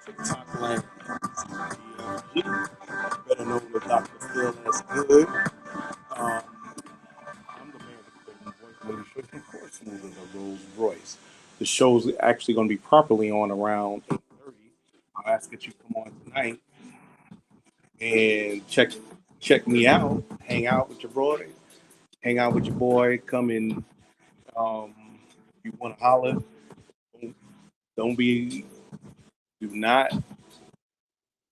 TikTok land. DFG, better known as Dr. Phil as Good. I'm the man with the voice leadership and course movers of Rolls Royce. The show's actually going to be properly on around 8:30. I'll ask that you come on tonight and check me out, hang out with your boy, come in. Um, if you want to holler, don't, don't be, do not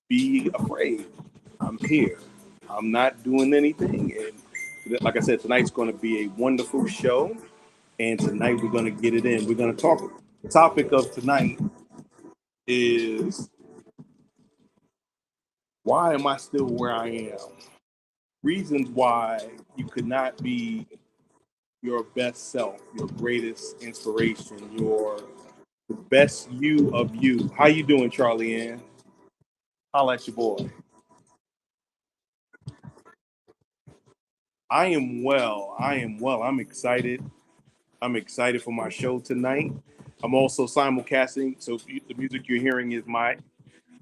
be afraid. I'm here. I'm not doing anything. And like I said, tonight's going to be a wonderful show. And tonight we're going to get it in. We're going to talk. The topic of tonight is why am I still where I am? Reasons why you could not be your best self, your greatest inspiration, your best you of you. How you doing, Charlie Ann? Holla at your boy. I am well. I'm excited. I'm excited for my show tonight. I'm also simulcasting, so the music you're hearing is my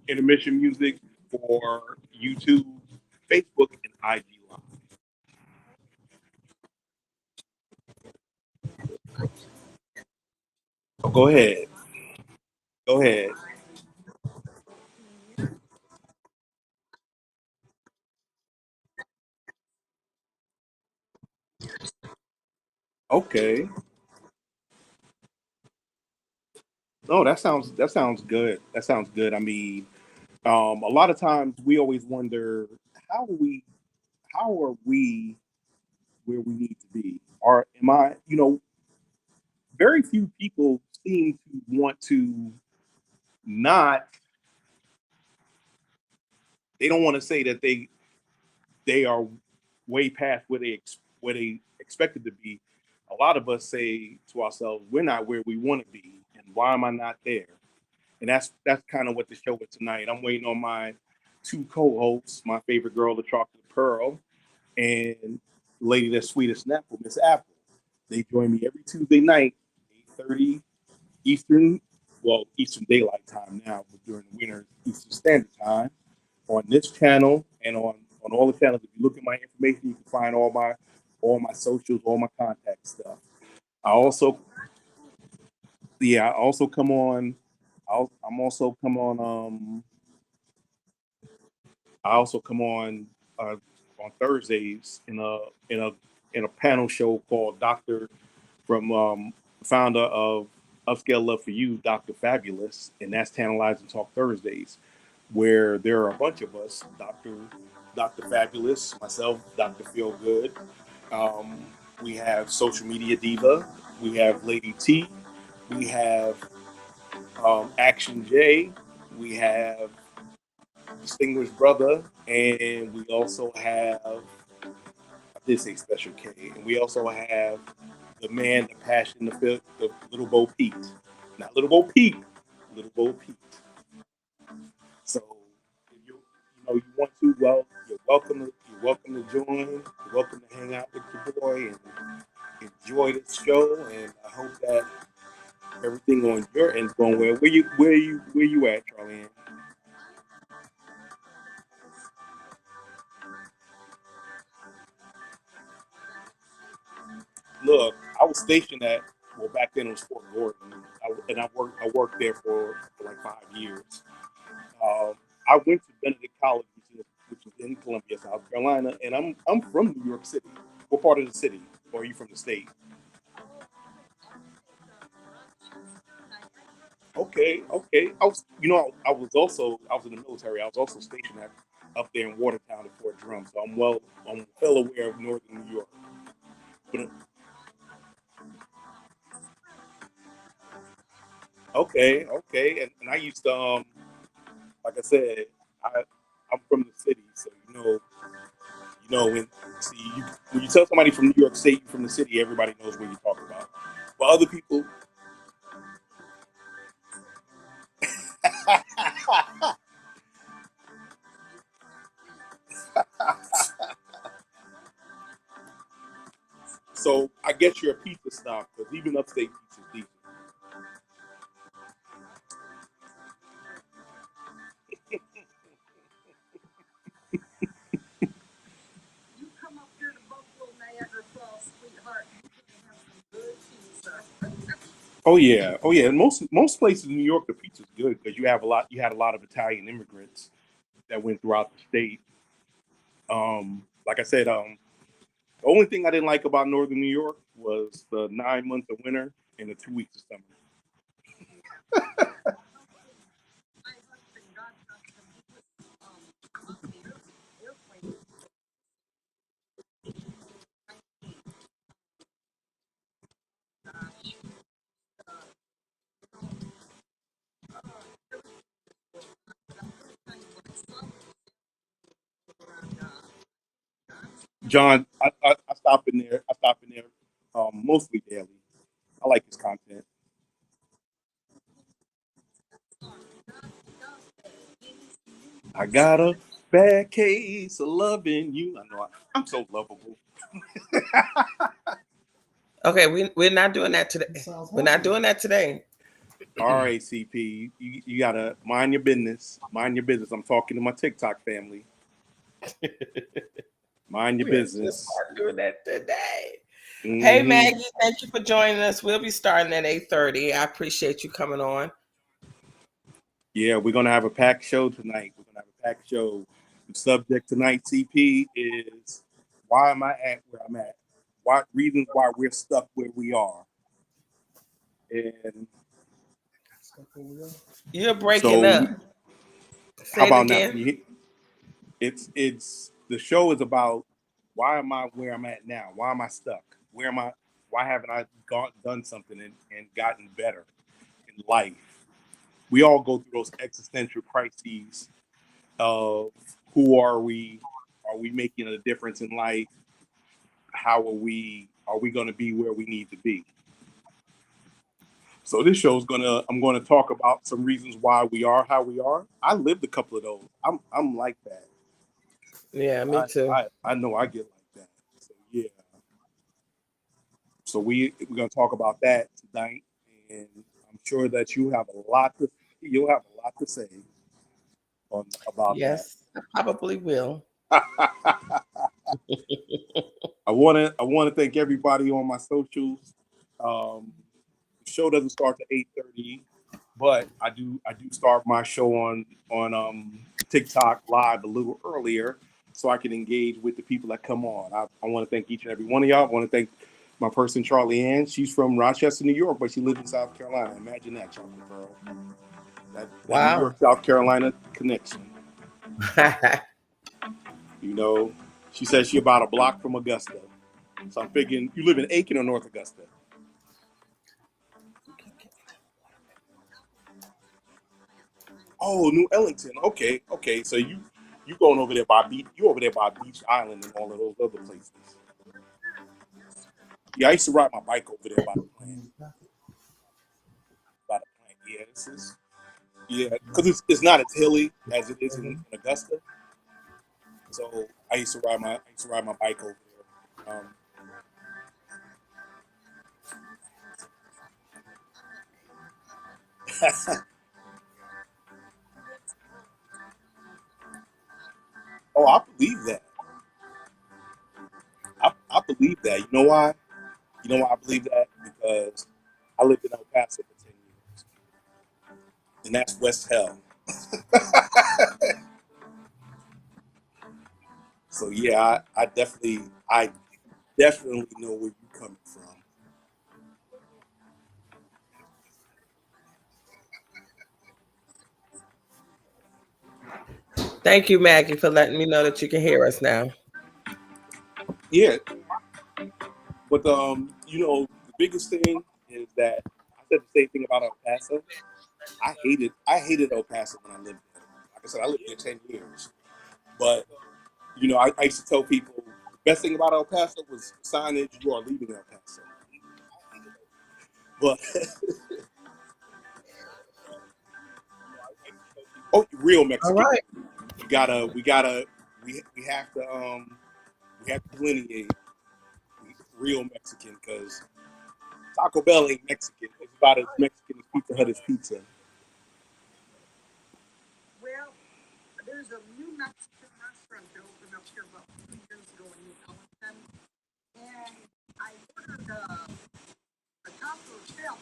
intermission music for YouTube, Facebook, and IG Live. Oh, go ahead. Go ahead. Okay. No, that sounds good. That sounds good. I mean, a lot of times we always wonder how are we how are we where we need to be? Or am I, very few people seem to want to not they don't want to say that they are way past where they expected to be. A lot of us say to ourselves, we're not where we want to be, and why am I not there? And that's kind of what the show is tonight. I'm waiting on my two co-hosts, my favorite girl, the chocolate pearl, and the lady that's sweet as Snapple, Miss Apple. They join me every Tuesday night, 8:30 Eastern, well, Eastern Daylight Time now, but during the winter Eastern Standard Time on this channel and on all the channels. If you look at my information, you can find all my socials, all my contact stuff. I also I also come on. I'm also come on. I also come on Thursdays in a in a panel show called Doctor from founder of Upscale Love for You, Dr. Fabulous, and that's Tantalize and Talk Thursdays, where there are a bunch of us, Dr. Fabulous, myself, Dr. Feel Good. Um, we have Social Media Diva, we have Lady T, we have Action J, we have Distinguished Brother, and we also have, I did say Special K, and we also have the man, the passion, the Little Bo Peep. Not Little Bo Peep, Little Bo Peep. So if you want to, well, you're welcome to join. You're welcome to hang out with your boy and enjoy this show. And I hope that everything on your end's going well. Where you at, Charlie? Look, I was stationed at, well, back then it was Fort Gordon, and I worked there for like 5 years. Um, I went to Benedict College, which is in Columbia, South Carolina, and I'm from New York City. What part of the city? Or are you from the state? Okay, okay. I was in the military. I was also stationed up there in Watertown at Fort Drum, so I'm well aware of northern New York. But okay, okay. And I used to like I said, I I'm from the city, so when you tell somebody from New York State you're from the city, everybody knows what you're talking about. But other people, so I guess you're a pizza snob because even upstate pizza is decent. Oh yeah, oh yeah. Most places in New York, the pizza's good because you had a lot of Italian immigrants that went throughout the state. Like I said, the only thing I didn't like about Northern New York was the 9 months of winter and the 2 weeks of summer. John, I stop in there. I stop in there mostly daily. I like his content. I got a bad case of loving you. I'm so lovable. Okay, we're not doing that today. We're not doing that today. All right, CP, you gotta mind your business. Mind your business. I'm talking to my TikTok family. Mind your business. We're not doing that today. Mm-hmm. Hey Maggie, thank you for joining us. We'll be starting at 8:30. I appreciate you coming on. Yeah, we're gonna have a packed show tonight. We're gonna have a packed show. The subject tonight, CP, is why am I at where I'm at? What reasons why we're stuck where we are? And you're breaking up. Say how about it again. now? It's the show is about why am I where I'm at now? Why am I stuck? Where am I? Why haven't I done something and gotten better in life? We all go through those existential crises of who are we? Are we making a difference in life? How are we? Are we going to be where we need to be? So this show's I'm gonna talk about some reasons why we are how we are. I lived a couple of those. I'm like that. Yeah, me too. I know I get like that. So yeah. So we're gonna talk about that tonight, and I'm sure that you'll have a lot to say about yes, that. I probably will. I wanna thank everybody on my socials. The show doesn't start at 8:30, but I do start my show on TikTok live a little earlier so I can engage with the people that come on. I want to thank each and every one of y'all. I want to thank my person Charlie Ann. She's from Rochester, New York, but she lives in South Carolina. Imagine that, chocolate girl. That New York, South Carolina connection. You know, she says she's about a block from Augusta. So I'm thinking, you live in Aiken or North Augusta? Oh, New Ellington. Okay. So you going over there by Beach? You over there by Beach Island and all of those other places? Yeah, I used to ride my bike over there by the plant. Yeah, because it's not as hilly as it is in Augusta. So I used to ride my bike over there. Oh, I believe that. I believe that. You know why? You know why I believe that? Because I lived in El Paso for 10 years, and that's West Hell. So yeah, I definitely know where you're coming from. Thank you, Maggie, for letting me know that you can hear us now. Yeah, but the biggest thing is that I said the same thing about El Paso. I hated El Paso when I lived there. Like I said, I lived there 10 years. But I used to tell people the best thing about El Paso was signage. You are leaving El Paso. But real Mexican. All right. We have to delineate real Mexican because Taco Bell ain't Mexican. It's about as Mexican as Pizza Hut is pizza. Well, there's a new Mexican restaurant that opened up here about 3 years ago in New Ellington, and I ordered a taco shell,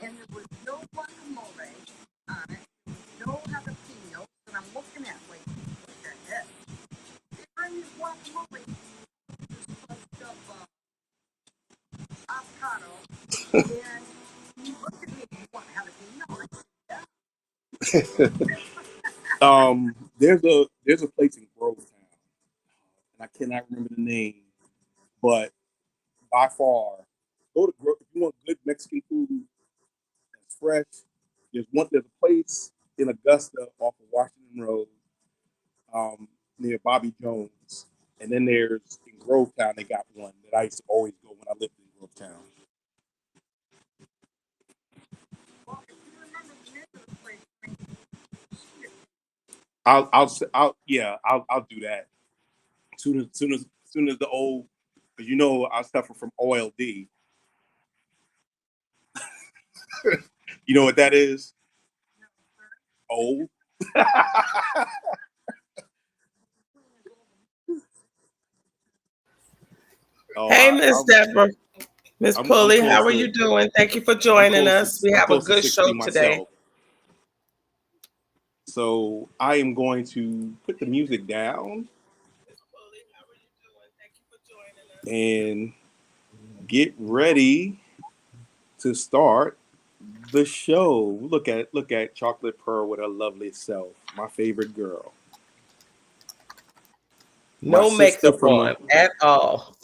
and there was no guacamole on it, no jalapenos, and I'm looking at like, what the heck? They bring me guacamole, this bunch of avocado, and you look at me, you want jalapeno? There's a place in Grovetown, and I cannot remember the name, but by far, if you want good Mexican food that's fresh. There's a place in Augusta off of Washington Road, near Bobby Jones, and then there's in Grovetown they got one that I used to always go when I lived in Grovetown. Well, if you remember the name of the place, I'll do that. Soon as the old, because I suffer from OLD. You know what that is? Old. Oh, Hey, Miss Deborah. Miss I'm Pulley, close how are to- you doing? Thank you for joining us. We have a good show today. So I am going to put the music down and get ready to start the show. Look at Chocolate Pearl with her lovely self, my favorite girl. No makeup on at all.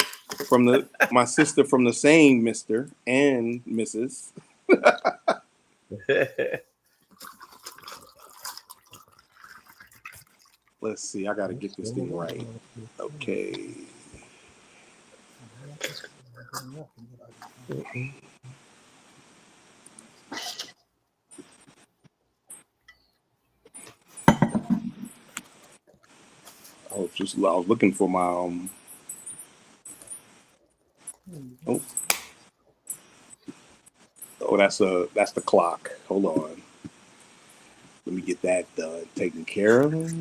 My sister from the same Mr. and Mrs. Let's see, I gotta get this thing right. Okay. I was looking for my oh, that's the clock. Hold on. Let me get that taken care of.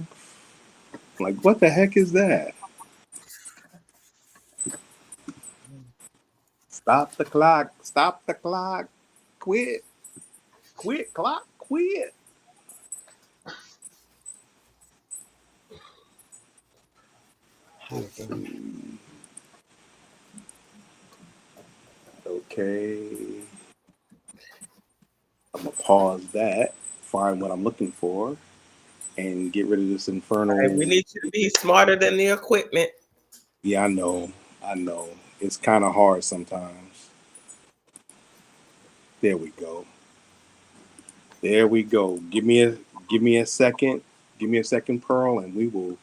Like, what the heck is that? Stop the clock. Stop the clock. Quit. Quit, clock. Quit. Okay. I'm going to pause that, find what I'm looking for, and get rid of this infernal. Right, we need you to be smarter than the equipment. Yeah, I know. It's kind of hard sometimes. There we go. Give me a second. Give me a second, Pearl, and we will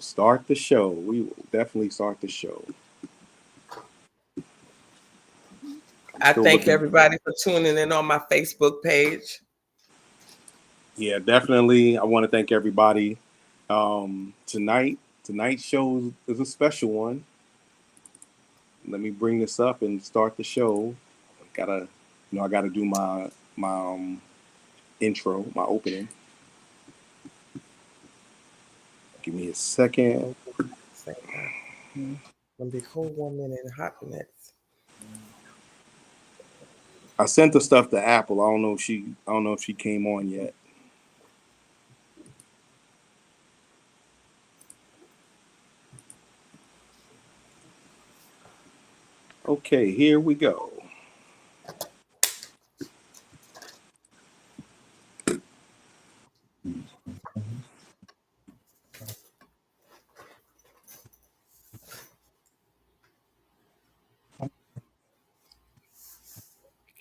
start the show. We will definitely start the show. I thank everybody for tuning in on my Facebook page. Yeah, definitely. I want to thank everybody. Tonight's show is a special one. Let me bring this up and start the show. I gotta do my intro, my opening. Give me a second. Gonna be cold 1 minute and hot the next. I sent the stuff to Apple. I don't know if she came on yet. Okay, here we go.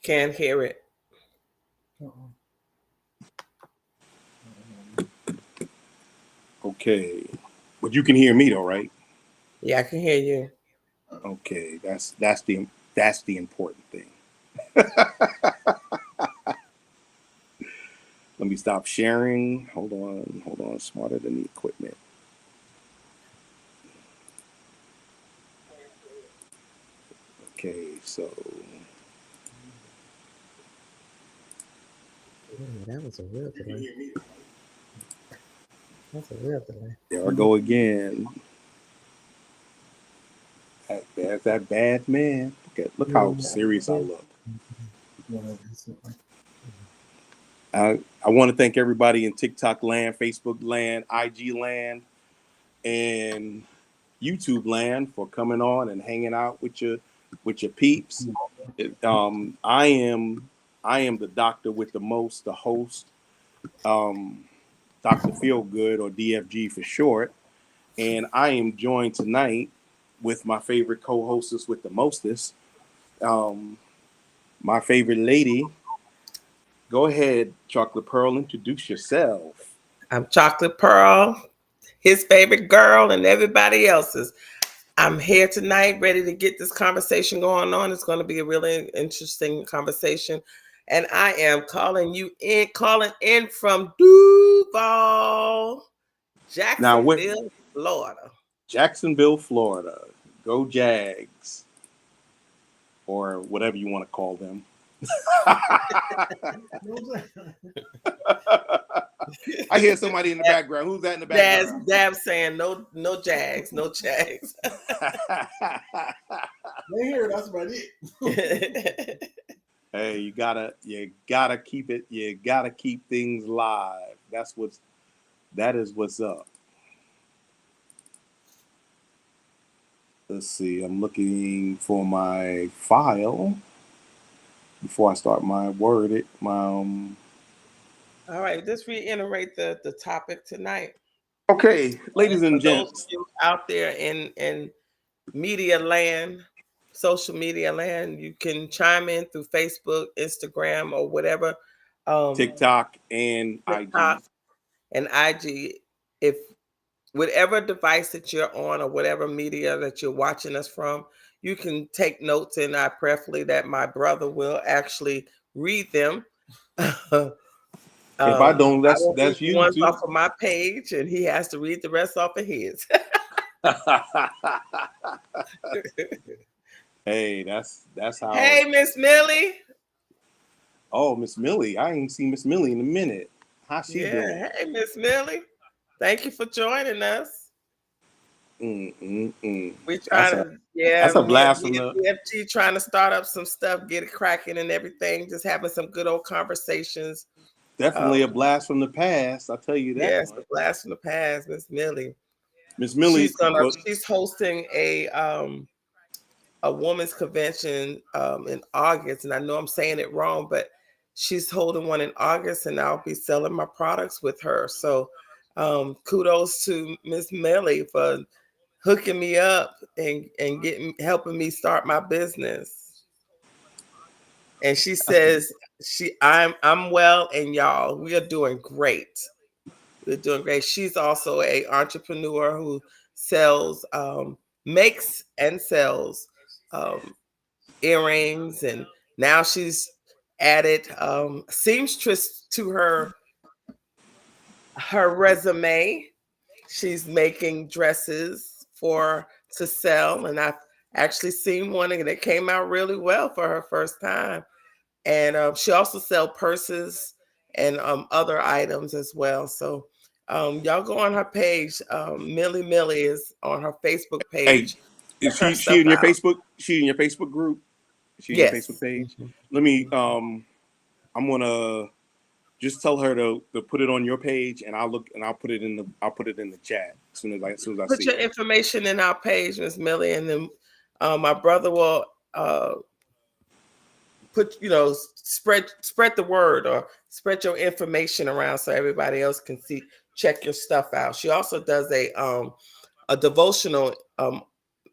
Can't hear it. Okay, but you can hear me though, right? Yeah, I can hear you. Okay, that's the important thing. Let me stop sharing. Hold on. Smarter than the equipment. Okay, so that was a real delay. That's a real delay. There I go again. There's that bad man. Look how serious I look. I want to thank everybody in TikTok land, Facebook land, IG land, and YouTube land for coming on and hanging out with your peeps. I am the doctor with the most, the host, Dr. Feelgood, or DFG for short, and I am joined tonight with my favorite co-hostess with the mostest, my favorite lady. Go ahead, Chocolate Pearl, introduce yourself. I'm Chocolate Pearl, his favorite girl, and everybody else's. I'm here tonight, ready to get this conversation going on. It's going to be a really interesting conversation, and I am calling in from Duval, Jacksonville, Florida. Jacksonville, Florida. Go Jags, or whatever you want to call them. I hear somebody in the background. Who's that in the background? Dab saying no Jags, no Jags. They hear that's about it. Hey, you gotta keep it. You gotta keep things live. That is what's up. Let's see. I'm looking for my file before I start my word. All right, just reiterate the topic tonight. Okay, ladies and gents, out there in media land, social media land, you can chime in through Facebook, Instagram, or whatever. TikTok and IG. And IG. If whatever device that you're on or whatever media that you're watching us from, you can take notes, and I preferably that my brother will actually read them. If I don't, that's you. One's off of my page, and he has to read the rest off of his. Hey, that's how. Hey, Miss Millie. Oh, Miss Millie, I ain't seen Miss Millie in a minute. How's she doing? Hey, Miss Millie. Thank you for joining us. We trying that's a blast from the DFG trying to start up some stuff, get it cracking and everything. Just having some good old conversations. Definitely a blast from the past. I'll tell you that. Yes, a blast from the past, Miss Millie. Miss Millie, she's hosting a women's convention in August, and I know I'm saying it wrong, but she's holding one in August, and I'll be selling my products with her. So kudos to Miss Millie for hooking me up and helping me start my business. And she says I'm well, and y'all, we are doing great. We're doing great. She's also an entrepreneur who makes and sells earrings, and now she's added seamstress to her resume. She's making dresses to sell, and I've actually seen one that came out really well for her first time. And she also sells purses and other items as well. So y'all go on her page. Millie is on her Facebook page. Hey, is she in your Facebook? She in your Facebook group? She in your Facebook page? Mm-hmm. Let me. I'm gonna just tell her to put it on your page, and I'll put it in the chat as soon as I see it. Put your information in our page, Miss Millie, and then my brother will spread the word or spread your information around so everybody else can check your stuff out. She also does a devotional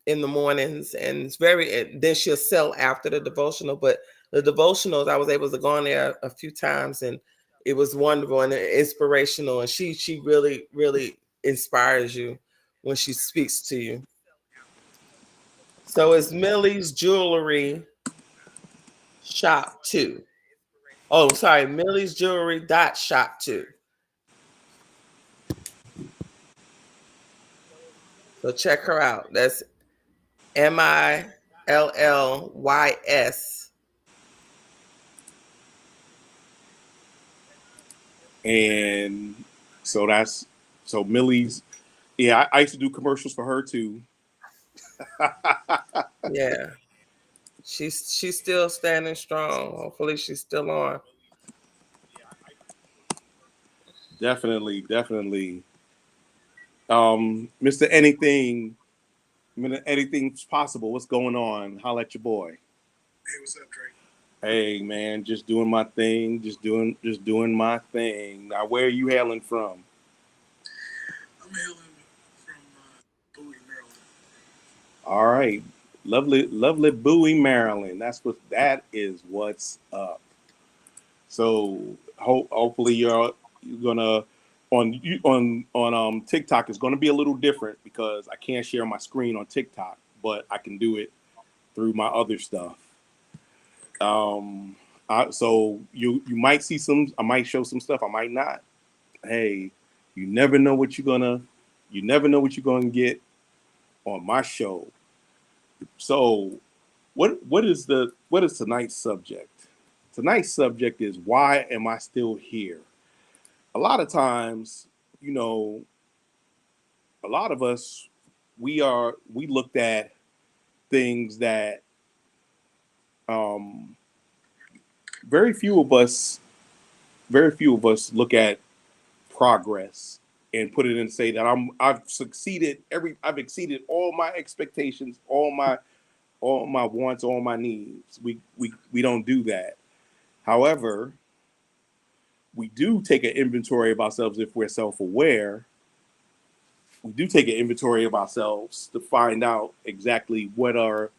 in the mornings, and then she'll sell after the devotional. But the devotionals, I was able to go on there a few times, and it was wonderful and inspirational. And she really, really inspires you when she speaks to you. So it's Millie's Jewelry Shop 2. Oh, sorry, Millie's Jewelry .shop 2. So check her out. That's MILLYS. And so Millie's. Yeah, I used to do commercials for her too. Yeah. She's still standing strong. Hopefully she's still on. Definitely. Mr. Anything, anything's possible. What's going on? Holla at your boy. Hey, what's up, Drake? Hey man, just doing my thing, just doing my thing. Now, where are you hailing from? I'm hailing from Bowie, Maryland. All right, lovely Bowie, Maryland. That is what's up. So hopefully you're gonna on TikTok is gonna be a little different because I can't share my screen on TikTok, but I can do it through my other stuff. So you might see some. I might show some stuff. I might not. Hey, you never know what you're gonna get on my show. So what is tonight's subject? Tonight's subject is, why am I still here? A lot of times, a lot of us, we looked at things that very few of us look at progress and put it in and say that I've exceeded all my expectations, all my wants, all my needs. We don't do that. However, we do take an inventory of ourselves. If we're self-aware, we do take an inventory of ourselves to find out exactly what's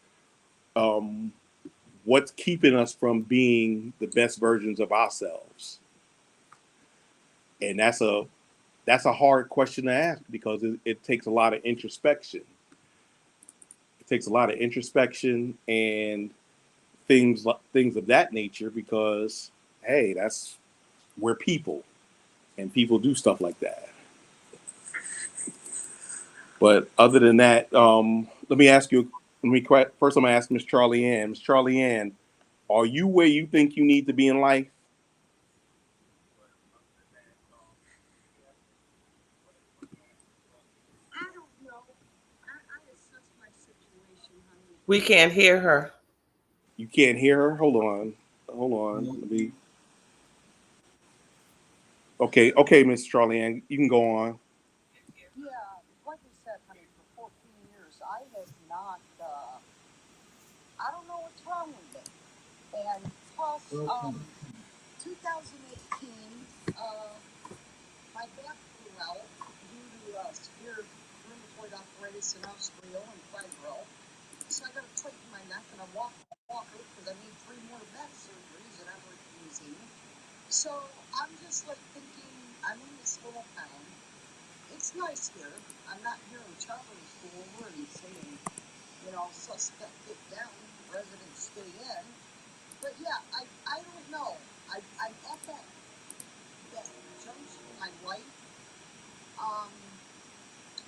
keeping us from being the best versions of ourselves. And that's a hard question to ask, because it takes a lot of introspection. It takes a lot of introspection and things of that nature, because hey, we're people, and people do stuff like that. But other than that, let me ask you. First, I'm gonna ask Miss Charlie Ann. Miss Charlie Ann, are you where you think you need to be in life? I don't know. I assess my situation, honey. We can't hear her. You can't hear her. Hold on. Let me. Okay, Miss Charlie Ann, you can go on. Yeah, like I said, honey, for 14 years, I have not, I don't know what's wrong with me. And plus, 2018, my back grew out due to severe rheumatoid arthritis and osteoarthritis and fibro. So I got a plate in my neck and a walker because I need 3 more back surgeries that I'm refusing. So I'm just like thinking, I'm in this little town. It's nice here. I'm not hearing travelers go over and saying, suspect get down, residents stay in. But yeah, I don't know. I'm at that junction in my life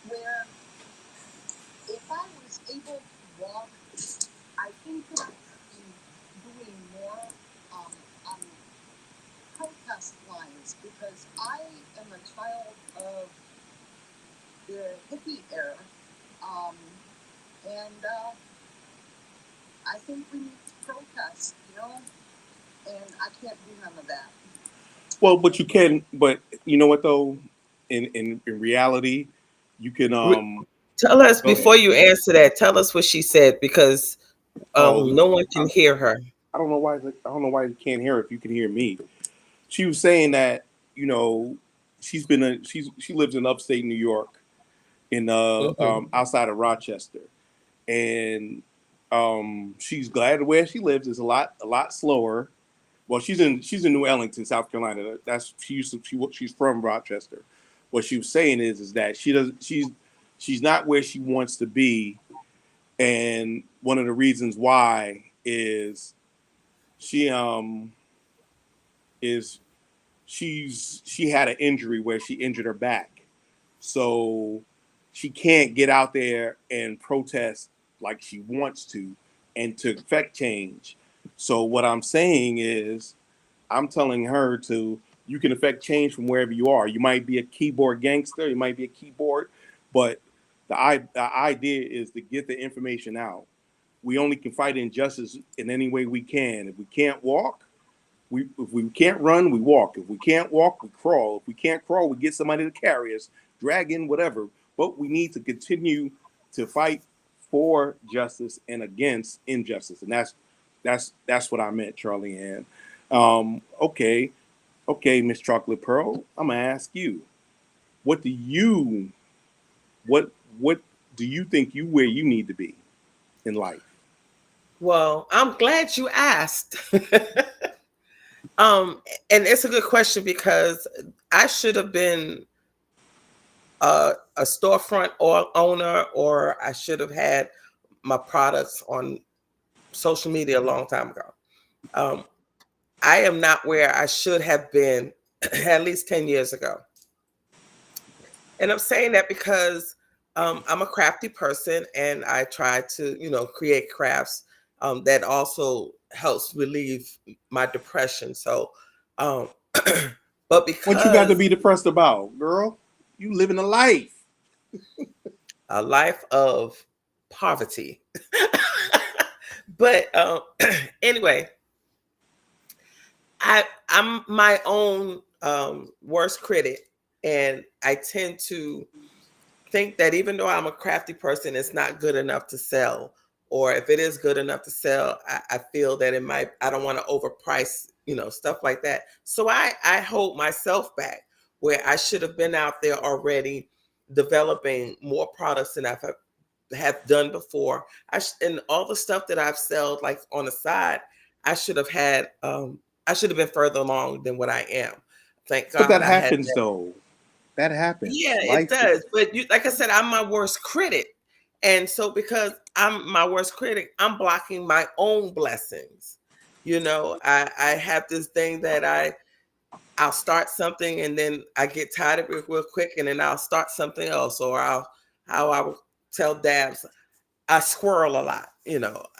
where if I was able to walk, I think that I could be doing more on protest lines, because I am a child of the hippie era, and I think we need to protest, and I can't do none of that. Well, but you can. But you know what though? In reality, you can. Tell us, Go ahead. before you answer that, tell us what she said, because no one can hear her. I don't know why. You can't hear her if you can hear me. She was saying that she lives in upstate New York, in outside of Rochester, and she's glad where she lives is a lot slower. Well, she's in New Ellington, South Carolina. She's from Rochester. What she was saying is that she's not where she wants to be, and one of the reasons why is she she had an injury where she injured her back, so she can't get out there and protest like she wants to, and to affect change. So what I'm saying is, I'm telling her you can affect change from wherever you are. You might be a keyboard gangster, you might be a keyboard, but the idea is to get the information out. we only can fight injustice in any way we can. If we can't walk, if we can't run, we walk. If we can't walk, we crawl. If we can't crawl, we get somebody to carry us, drag in, whatever. But we need to continue to fight for justice and against injustice. And that's what I meant, Charlie Ann. Okay, Miss Chocolate Pearl, I'm gonna ask you, what do you think where you need to be in life? Well, I'm glad you asked. And it's a good question because I should have been a storefront owner, or I should have had my products on social media a long time ago. I am not where I should have been at least 10 years ago. And I'm saying that because I'm a crafty person, and I try to, create crafts that also helps relieve my depression. So, but because What you got to be depressed about, girl? You living a life. A life of poverty. But anyway, I'm my own worst critic, and I tend to think that even though I'm a crafty person, it's not good enough to sell. Or if it is good enough to sell, I feel that I don't want to overprice, stuff like that. So I hold myself back, where I should have been out there already developing more products than I have done before. And all the stuff that I've sold, like on the side, I should have been further along than what I am. Thank God. But that happens though. That happens. Yeah, Life it does. But like I said, I'm my worst critic. And so because I'm my worst critic, I'm blocking my own blessings. I have this thing that I'll start something, and then I get tired of it real quick, and then I'll start something else. Or how I will tell Dabs, I squirrel a lot.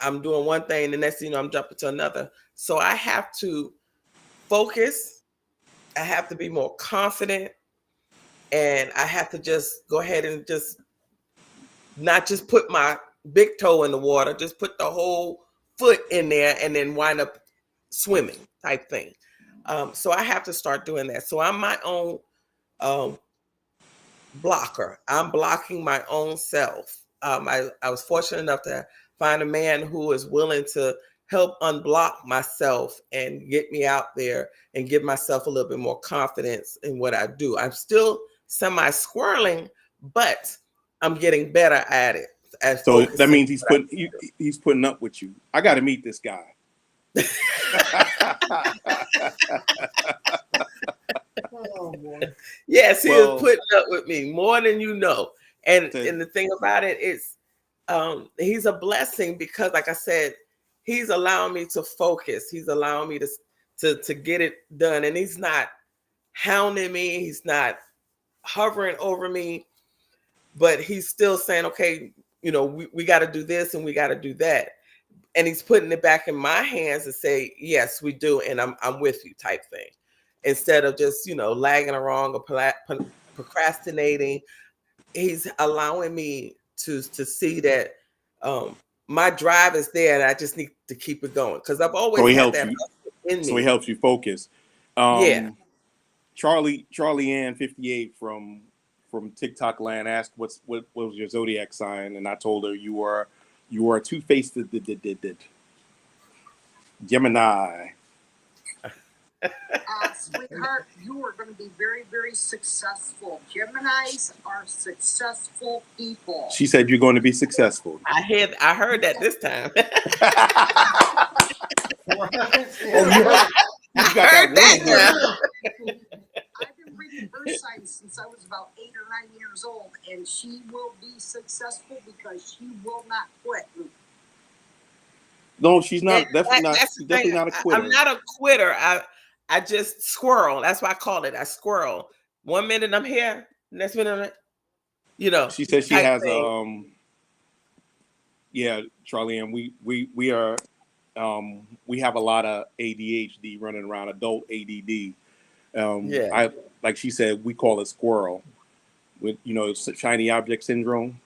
I'm doing one thing, and the next thing I'm jumping to another. So I have to focus. I have to be more confident, and I have to just go ahead and just not just put my big toe in the water, just put the whole foot in there and then wind up swimming type thing. So I have to start doing that. So I'm my own blocker. I'm blocking my own self. I was fortunate enough to find a man who is willing to help unblock myself and get me out there and give myself a little bit more confidence in what I do. I'm still semi-squirreling, but I'm getting better at it. So that means he's putting up with you. I got to meet this guy. Oh boy. Yes, he is putting up with me more than you know. And the thing about it is, he's a blessing because, like I said, he's allowing me to focus. He's allowing me to get it done. And he's not hounding me. He's not hovering over me. But he's still saying, okay, we got to do this and we got to do that. And he's putting it back in my hands to say, yes, we do. And I'm with you type thing. Instead of just, lagging along or procrastinating, he's allowing me to see that my drive is there and I just need to keep it going. Because I've always had that in me. So he helps you focus. Yeah. Charlie Ann 58 from TikTok land asked what was your zodiac sign, and I told her you are a two-faced Gemini. Sweetheart, you are going to be very, very successful. Geminis are successful people. She said you're going to be successful. I heard that this time. You got that. I've been reading her signs since I was about 8 or 9 years old, and she will be successful because she will not quit. No, she's not. Definitely not a quitter. I'm not a quitter. I just squirrel. That's why I call it. I squirrel. 1 minute I'm here, next minute, She said she has yeah, Charlie, and we are we have a lot of ADHD running around, adult ADD. I like she said, we call it squirrel with shiny object syndrome.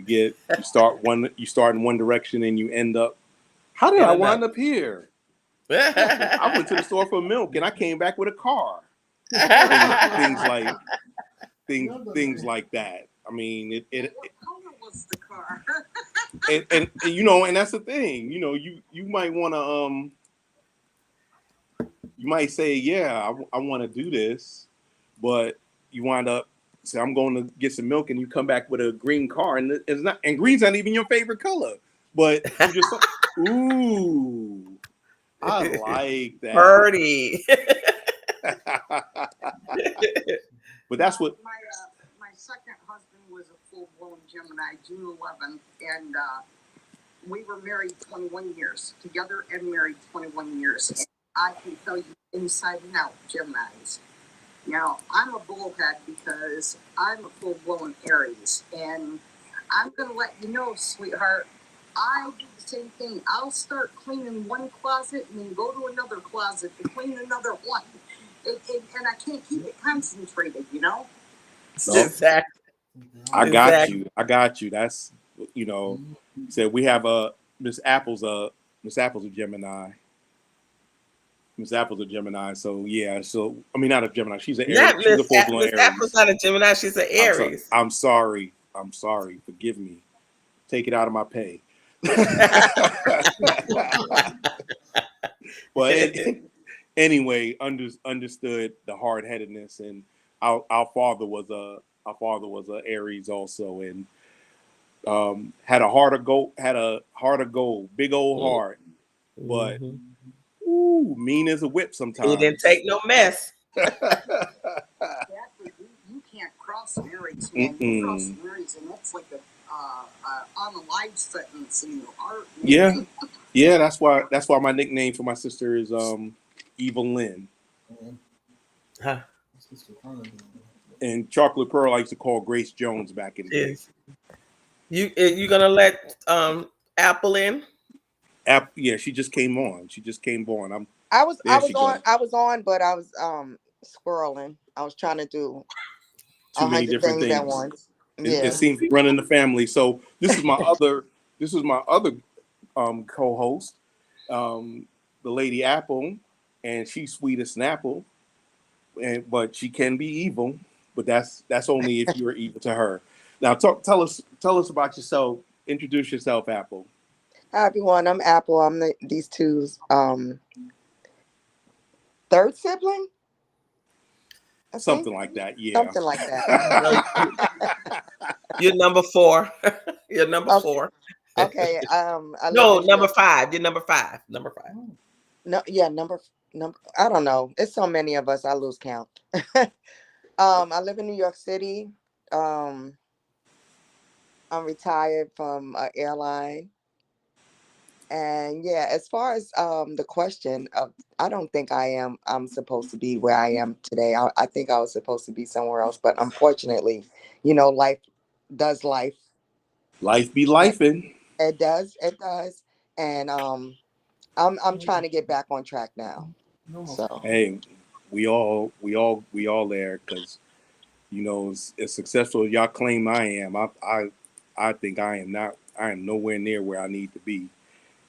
You start in one direction and you end up. How did I wind up here? I went to the store for milk and I came back with a car. Things like that. I mean, What color was the car? and you know, and that's the thing. You know, you might want to you might say, yeah, I want to do this, but you wind up say, I'm going to get some milk, and you come back with a green car, and it's not, and green's not even your favorite color, but you just ooh, I like that. Birdie. But that's what my second husband was a full-blown Gemini, June 11th, and we were married 21 years, together and married 21 years. And I can tell you inside and out, Geminis. Now, I'm a bullhead because I'm a full-blown Aries, and I'm going to let you know, sweetheart, I do the same thing. I'll start cleaning one closet and then go to another closet to clean another one. And I can't keep it concentrated, you know? No. Exactly. I got you. That's, you know, said we have Miss Apple's a Gemini. Miss Apple's a Gemini, so yeah. So I mean, not a Gemini. She's an Aries. She's a full-blown Aries. Miss Apple's not a Gemini. She's an Aries. I'm sorry. Forgive me. Take it out of my pay. But anyway, understood the hard-headedness, and our father was a Aries also, and had a heart of gold, big old heart, but ooh, mean as a whip sometimes. He didn't take no mess. Exactly. You can't cross an Aries, man. You cross an Aries, and that's like on a life sentence in your heart. Man. Yeah. That's why my nickname for my sister is Evil Lynn. Huh. And Chocolate Pearl I used to call Grace Jones back in the day. You gonna let Apple in? Yeah, she just came on. I was on, but I was squirreling. I was trying to do too many different things at once. Yeah. It seems to run in the family. So this is my other co-host, the lady Apple, and she's sweet as an apple, but she can be evil. But that's only if you're evil to her. Now tell us about yourself. Introduce yourself, Apple. Hi everyone, I'm Apple. I'm these two's third sibling. Something like that, yeah. Something like that. You're number 4. You're number 4. Okay. Number 5. You're number 5. Number 5. No, yeah, number. I don't know. It's so many of us. I lose count. I live in New York City. I'm retired from an airline. And yeah, as far as the question of, I don't think I'm supposed to be where I am today. I think I was supposed to be somewhere else, but unfortunately, you know, life does life. Life be lifing. It does. And I'm trying to get back on track now. So hey, we all there, because you know, as successful as y'all claim I am, I think I am nowhere near where I need to be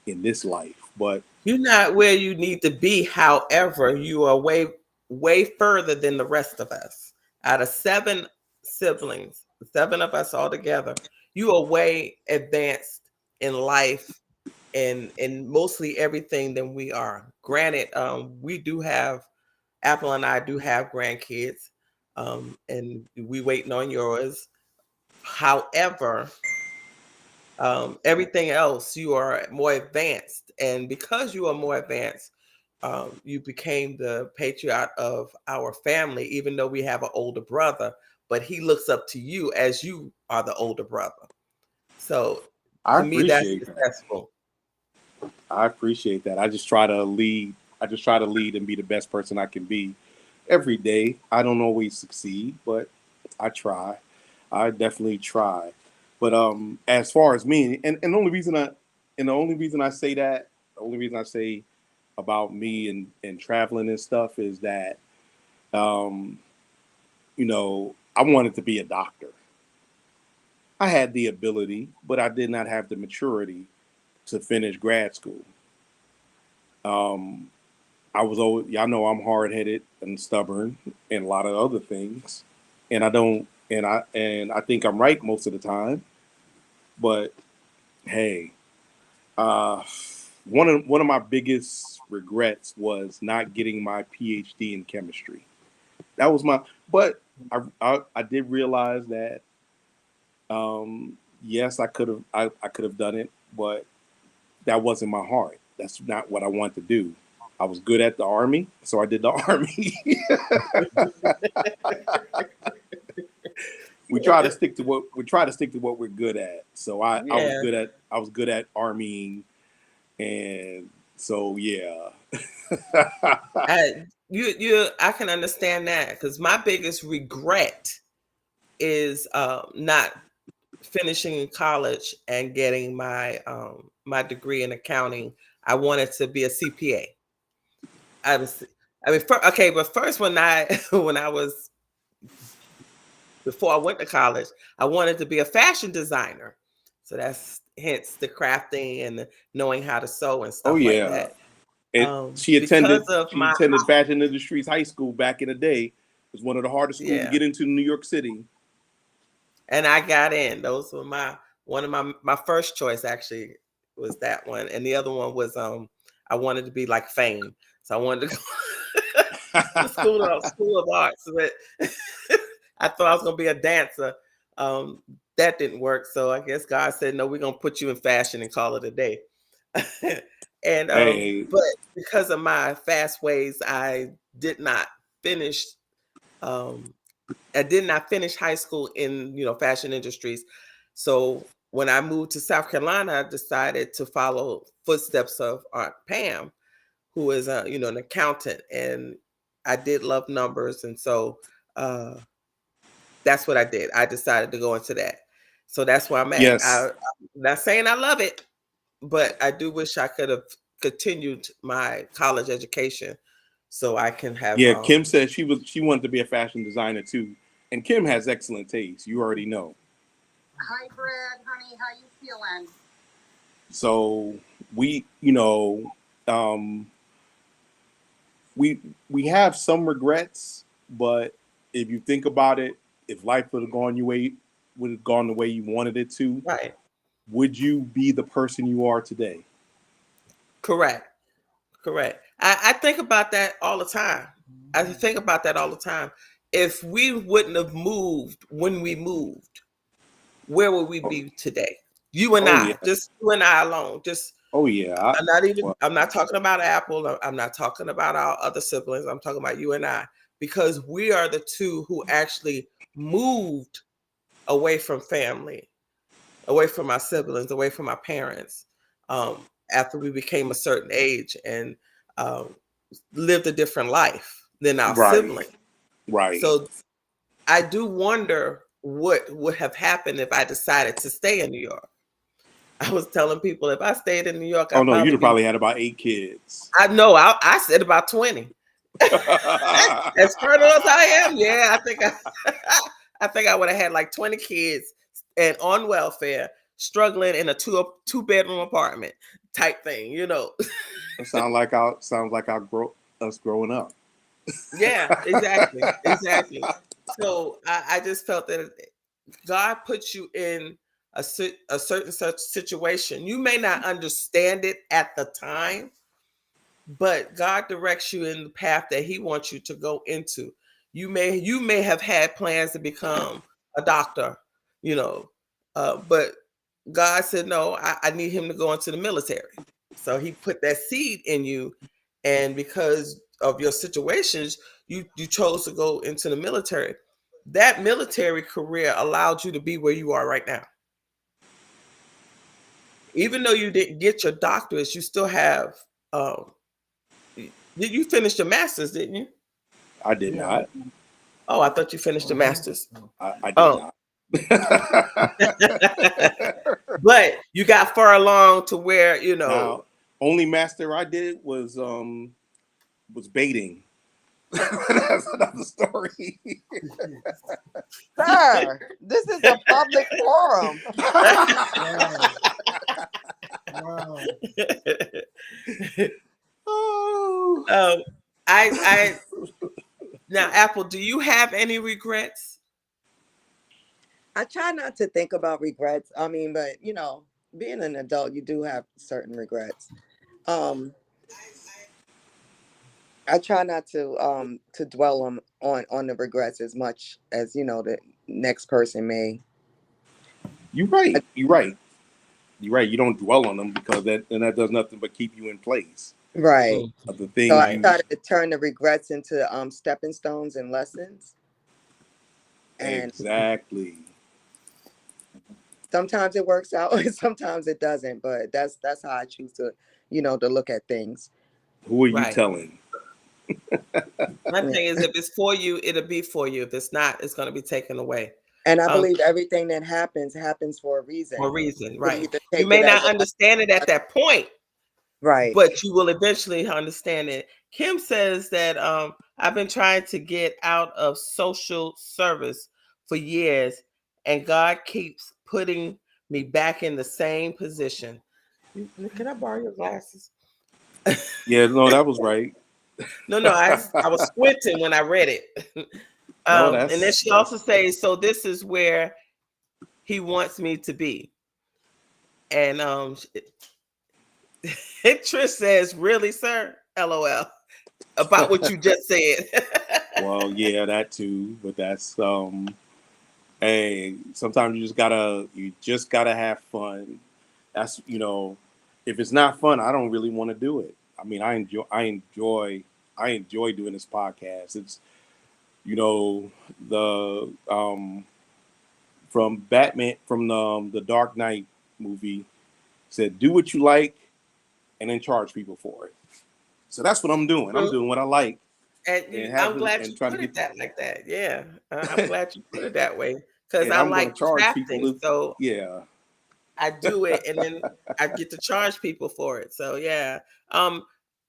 in this life. But you're not where you need to be. However, you are way further than the rest of us. Out of 7 siblings, 7 of us all together, you are way advanced in life and mostly everything than we are. Granted, we do have, Apple and I do have grandkids, and we waiting on yours. However, everything else, you are more advanced, and because you are more advanced, you became the patriarch of our family, even though we have an older brother, but he looks up to you as you are the older brother. So to me, that's successful. I appreciate that. I just try to lead and be the best person I can be every day. I don't always succeed, but I try. I definitely try. But as far as me, and the only reason I say about me and traveling and stuff is that you know, I wanted to be a doctor. I had the ability, but I did not have the maturity to finish grad school. I was always, y'all know I'm hard headed and stubborn and a lot of other things, and I think I'm right most of the time. But hey, one of my biggest regrets was not getting my PhD in chemistry. That was my, but I did realize that yes, I could have done it, but that wasn't my heart. That's not what I wanted to do. I was good at the Army, so I did the Army. we try to stick to what we're good at. So I was good at armying, and so yeah. I can understand that, because my biggest regret is not finishing in college and getting my my degree in accounting. I wanted to be a CPA. But first when I was, before I went to college, I wanted to be a fashion designer. So that's hence the crafting and the knowing how to sew and stuff like that. She attended my Fashion Industries High School back in the day. It was one of the hardest schools to get into in New York City. And I got in. Those were one of my first choice, actually, was that one. And the other one was I wanted to be like Fame. So I wanted to go to school of arts. But I thought I was gonna be a dancer. That didn't work. So I guess God said, no, we're gonna put you in fashion and call it a day. And but because of my fast ways, I did not finish high school in fashion industries. So when I moved to South Carolina, I decided to follow footsteps of Aunt Pam, who is an accountant, and I did love numbers, and so that's what I did. I decided to go into that. So that's where I'm at. Yes. I'm not saying I love it, but I do wish I could have continued my college education so I can have. Yeah, Kim said she wanted to be a fashion designer too, and Kim has excellent taste. You already know. Hi, Brad, honey, how you feeling? So we have some regrets, but if you think about it, if life would have gone the way you wanted it to, right, would you be the person you are today? Correct. I think about that all the time. If we wouldn't have moved when we moved, where would we be today? You and I, just you and I alone. Just I'm not talking about Apple. I'm not talking about our other siblings. I'm talking about you and I, because we are the two who actually moved away from family, away from our siblings, away from our parents, after we became a certain age, and lived a different life than our sibling. Right. So I do wonder what would have happened if I decided to stay in New York. I was telling people, if I stayed in New York, you'd probably had about 8 kids. I know. I said about 20. As fertile as I am, yeah, I think I would have had like 20 kids and on welfare, struggling in a two-bedroom apartment type thing, It sounds like us growing up. Yeah, exactly. So I just felt that God puts you in a certain such situation. You may not understand it at the time, but God directs you in the path that He wants you to go into. You may have had plans to become a doctor, but God said, no, I need him to go into the military. So He put that seed in you, and because of your situations, you chose to go into the military. That military career allowed you to be where you are right now. Even though you didn't get your doctorates, you still have. You finished your master's, didn't you? I did not. Oh, I thought you finished your master's. I did not. But you got far along to where Now, only master I did was baiting. That's another story. Sir, this is a public forum. Wow. Oh. I now, Apple, do you have any regrets? I try not to think about regrets. I mean, but being an adult, you do have certain regrets. I try not to dwell on the regrets as much as the next person may. You're right. You're right. You're right. You don't dwell on them because that does nothing but keep you in place Right. of the So things I you. try to turn the regrets into stepping stones and lessons. And Exactly. sometimes it works out, and sometimes it doesn't. But that's how I choose to to look at things. Who are you Right. telling? My thing is, if it's for you, it'll be for you. If it's not, it's going to be taken away. And I believe everything that happens for a reason. For a reason, You right? either You take may it not as understand it at that point, right. but you will eventually understand it. Kim says that I've been trying to get out of social service for years, and God keeps putting me back in the same position. Can I borrow your glasses? Yeah, no, that was right. No, I was squinting when I read it. No, And then she also says, so this is where he wants me to be. And Trish says, really, sir? LOL. About what you just said. Well, yeah, that too. But that's hey, sometimes you just gotta have fun. That's if it's not fun, I don't really want to do it. I mean, I enjoy doing this podcast. It's the from Batman, from the Dark Knight movie, said do what you like and then charge people for it. So that's what I'm doing. I'm doing what I like. And I'm glad you put it like that. Yeah, I'm glad you put it that way because I like crafting. So yeah, I do it and then I get to charge people for it. So yeah.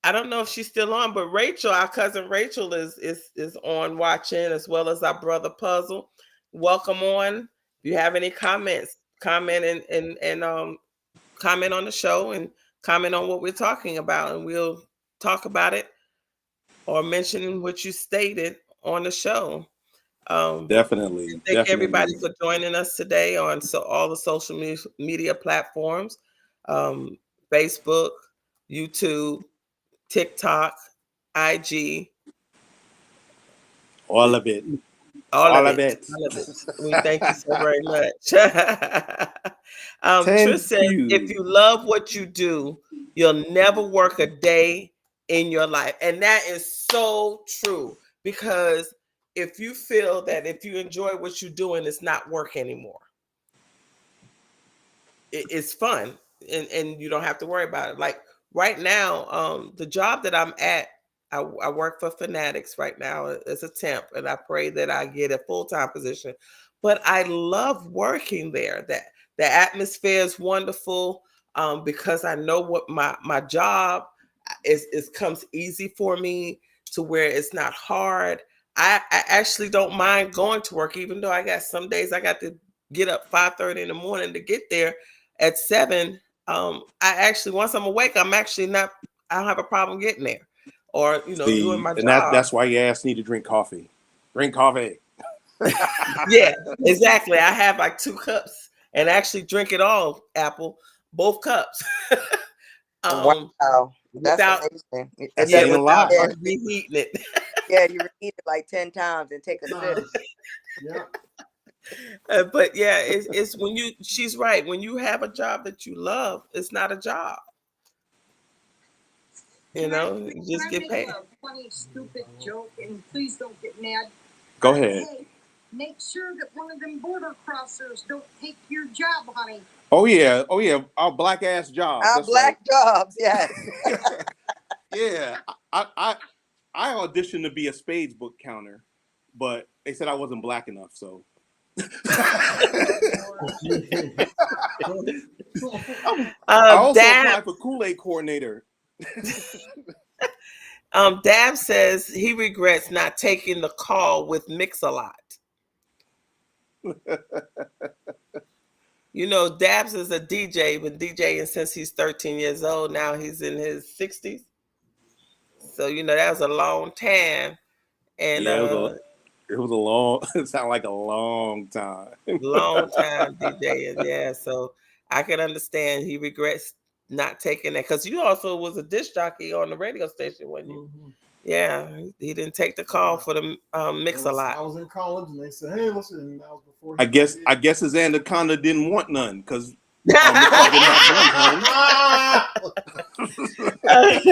I don't know if she's still on, but Rachel, our cousin Rachel, is on watching, as well as our brother Puzzle. Welcome on. If you have any comments, comment and comment on the show and comment on what we're talking about, and we'll talk about it or mention what you stated on the show. Definitely. Thank everybody for joining us today on all the social media platforms, Facebook, YouTube, TikTok, IG. All of it. All of it. We thank you so very much. Trish says, if you love what you do, you'll never work a day in your life. And that is so true, because if you feel that if you enjoy what you're doing, it's not work anymore. It's fun and you don't have to worry about it. Like right now, the job that I'm at, I work for Fanatics right now as a temp, and I pray that I get a full-time position. But I love working there. That the atmosphere is wonderful, because I know what my job is comes easy for me, to where it's not hard. I actually don't mind going to work, even though I got some days I got to get up 5:30 in the morning to get there at 7. I actually, once I'm awake, I don't have a problem getting there, or doing my and job. That's why your ass need to drink coffee. Drink coffee. Yeah, exactly. I have like 2 cups and actually drink it all, Apple, both cups. Wow, without reheating it. Yeah, you reheat it like 10 times and take a sip. Yeah. But yeah, it's when she's right. When you have a job that you love, it's not a job. You just get paid. A funny, stupid joke, and please don't get mad. Go ahead. Hey, make sure that one of them border crossers don't take your job, honey. Oh yeah, our black ass jobs. Our black jobs, yes. Yeah, I auditioned to be a spades book counter, but they said I wasn't black enough, so. I also applied for Kool-Aid coordinator. Dab says he regrets not taking the call with Mix-a-Lot. You know, Dabs is a DJ, been DJing since he's 13 years old. Now he's in his 60s. So, you know, that was a long time. And Yeah, it was a long. It sounded like a long time. long time DJing, yeah. So I can understand he regrets not taking that, because you also was a disc jockey on the radio station, wasn't you? Mm-hmm. Yeah, he didn't take the call for the mix a lot. I was in college, and they said, "Hey, listen." And that was before. I guess his anaconda didn't want none because Mixer didn't have guns.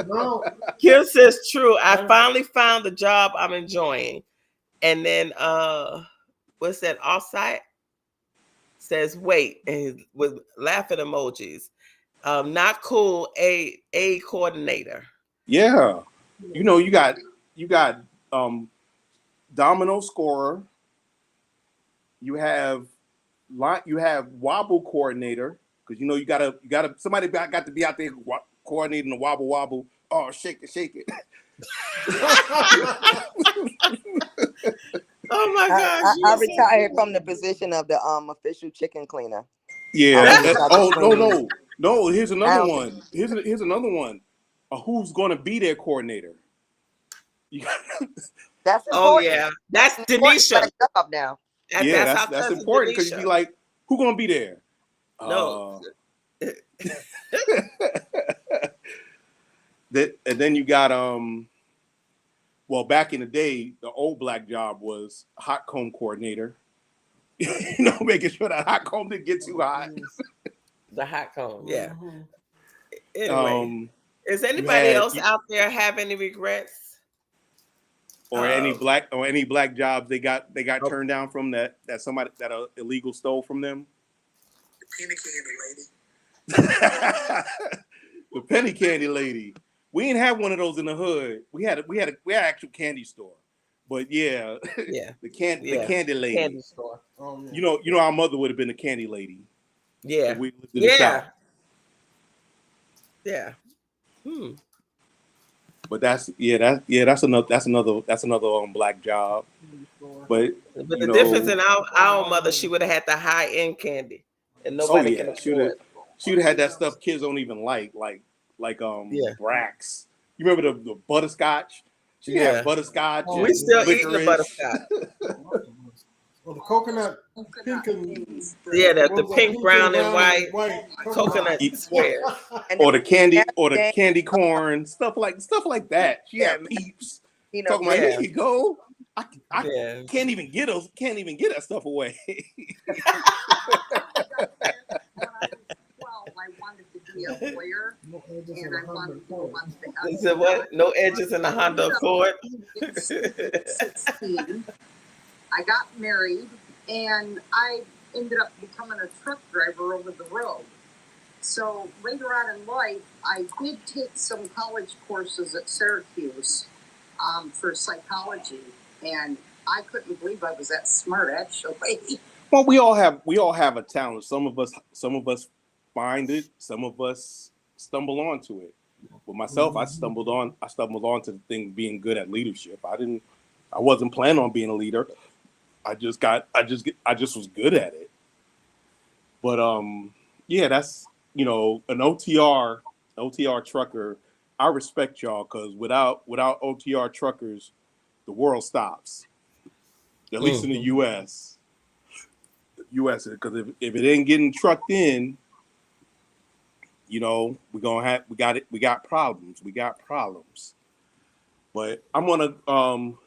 No. Kim says true. I finally found the job I'm enjoying. And then what's that offsite? Says wait, and with laughing emojis. Not cool, a coordinator. Yeah. You know, you got domino scorer, you have wobble coordinator, because you know you gotta somebody got to be out there coordinating the wobble. Oh, shake it. Oh my gosh! I retired from the position of the official chicken cleaner. Yeah. No. Here's another one. Here's another one. Who's going to be their coordinator? That's important. Oh yeah, that's Denisha. Job now. That's important, because you be like, who going to be there? No. And then you got well, back in the day, the old black job was hot comb coordinator. You know, making sure that hot comb didn't get too hot. The hot comb, yeah. Mm-hmm. Anyway, is anybody else out there have any regrets? Or any black jobs they got turned down from that illegal stole from them? The penny candy lady. The penny candy lady. We didn't have one of those in the hood. We had an actual candy store. But yeah. the candy lady. Candy store. Oh, yeah. You know our mother would have been a candy lady. Yeah. We lived in the South. Yeah. But that's another black job. But the difference in our mother, she would have had the high end candy, and nobody can afford it. She would have had that stuff kids don't even like Brax. You remember the butterscotch? She had butterscotch. We still eating the butterscotch. Well, the coconut pink and the pink, brown, and white coconut square, or the candy corn, stuff like that. She had Peeps. Talking about, here you go. I can't even get that stuff away. I wanted to be a lawyer, and I wanted to go on the He said, what? No edges in the Honda Accord? 16, I got married, and I ended up becoming a truck driver over the road. So later on in life, I did take some college courses at Syracuse for psychology, and I couldn't believe I was that smart, actually. Well, we all have a talent. Some of us find it. Some of us stumble onto it. With myself, I stumbled onto the thing being good at leadership. I wasn't planning on being a leader. I just was good at it. But that's, you know, an OTR trucker. I respect y'all, because without OTR truckers, the world stops. At least in the U.S. Because if it ain't getting trucked in, you know, we got problems. But I'm gonna,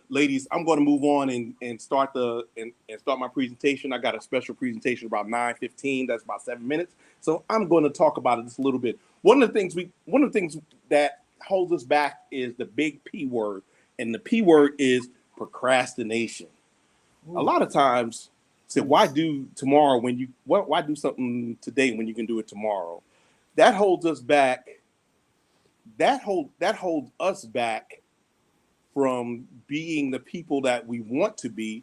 ladies, I'm gonna move on and start my presentation. I got a special presentation about 9:15. That's about 7 minutes. So I'm going to talk about it just a little bit. One of the things that holds us back is the big P word, and the P word is procrastination. A lot of times, say, why do tomorrow why do something today when you can do it tomorrow? That holds us back. That holds us back from being the people that we want to be,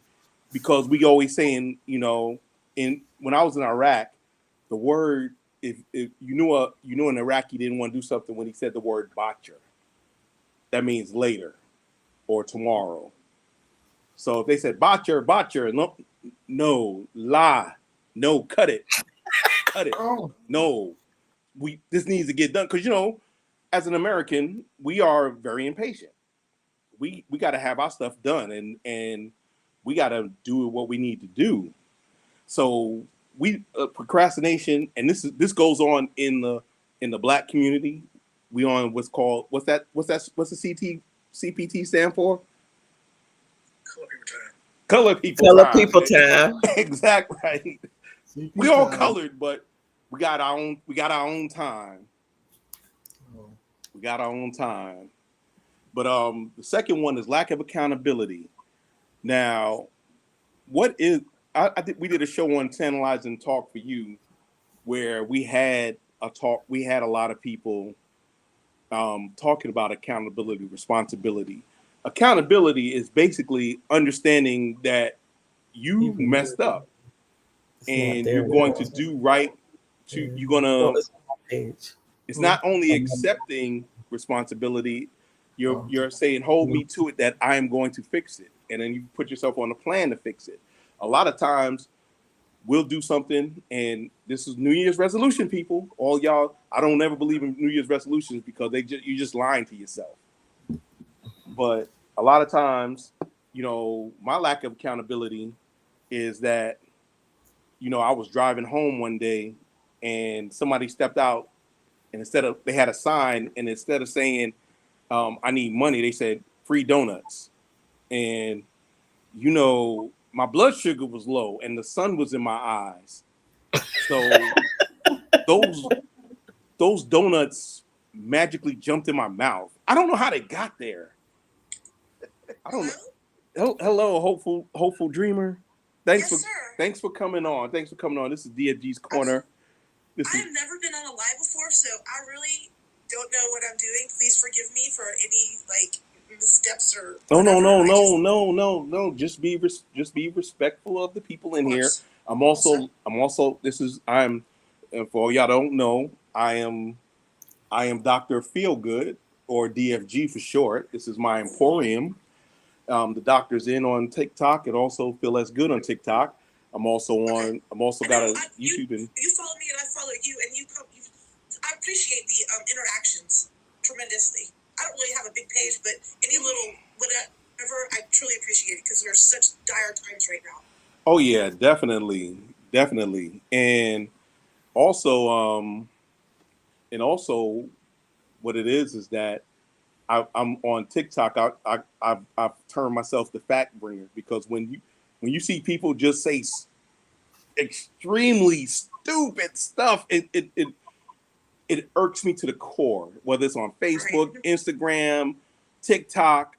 because we always saying, you know, when I was in Iraq, the word, if you knew an Iraqi didn't want to do something when he said the word botcher, that means later or tomorrow. So if they said botcher, no, lie, no, cut it, Oh, no, this needs to get done because as an American, we are very impatient. We got to have our stuff done, and we got to do what we need to do. So we procrastination, and this goes on in the Black community. We on what's the CPT stand for? Color people time. Color people Color time. people time. Exactly right. CP We all time. colored, but we got our own time. Oh. We got our own time. But the second one is lack of accountability. Now, what is I think we did a show on Tantalizing Talk for You where we had a lot of people talking about accountability, responsibility. Accountability is basically understanding that you messed up and you're going to do right. You're gonna. It's not only accepting responsibility. You're saying, hold me to it, that I am going to fix it, and then you put yourself on a plan to fix it. A lot of times, we'll do something, and this is New Year's resolution, people. All y'all, I don't ever believe in New Year's resolutions because you're just lying to yourself. But a lot of times, my lack of accountability is that, I was driving home one day and somebody stepped out, and they had a sign, and instead of saying, I need money, they said free donuts. And, my blood sugar was low and the sun was in my eyes. So those donuts magically jumped in my mouth. I don't know how they got there. I don't know. Hello, hopeful dreamer. Thanks for coming on. Thanks for coming on. This is DFG's Corner. I have never been on a live before, so I really don't know what I'm doing. Please forgive me for any missteps or No. Just be respectful of the people in here. I'm also and for all y'all don't know, I am Dr. Feelgood, or DFG for short. This is my Emporium. The doctor's in on TikTok and also Feel As Good on TikTok. I'm also got a YouTube. And you follow me and I follow you, and I appreciate the interactions tremendously. I don't really have a big page, but any little whatever, I truly appreciate it because there's such dire times right now. Oh yeah, definitely, and also what it is that I'm on TikTok. I've turned myself the fact bringer, because when you see people just say extremely stupid stuff, it irks me to the core. Whether it's on Facebook, Instagram, TikTok.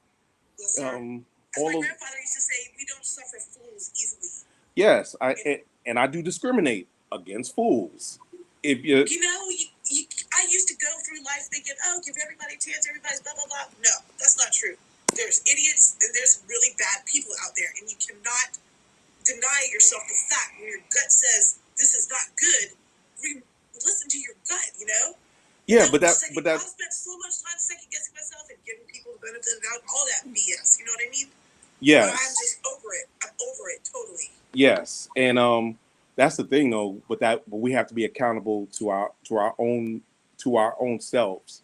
Yes, sir. As my grandfather used to say, we don't suffer fools easily. Yes, I do discriminate against fools. If I used to go through life thinking, give everybody a chance, everybody's blah, blah, blah. No, that's not true. There's idiots and there's really bad people out there, and you cannot deny yourself the fact when your gut says this is not good. Listen to your gut, Yeah, but I've spent so much time second guessing myself and giving people the benefit of the doubt, all that BS. You know what I mean? Yes. But I'm just over it. I'm over it totally. Yes, and that's the thing though. But we have to be accountable to our own selves,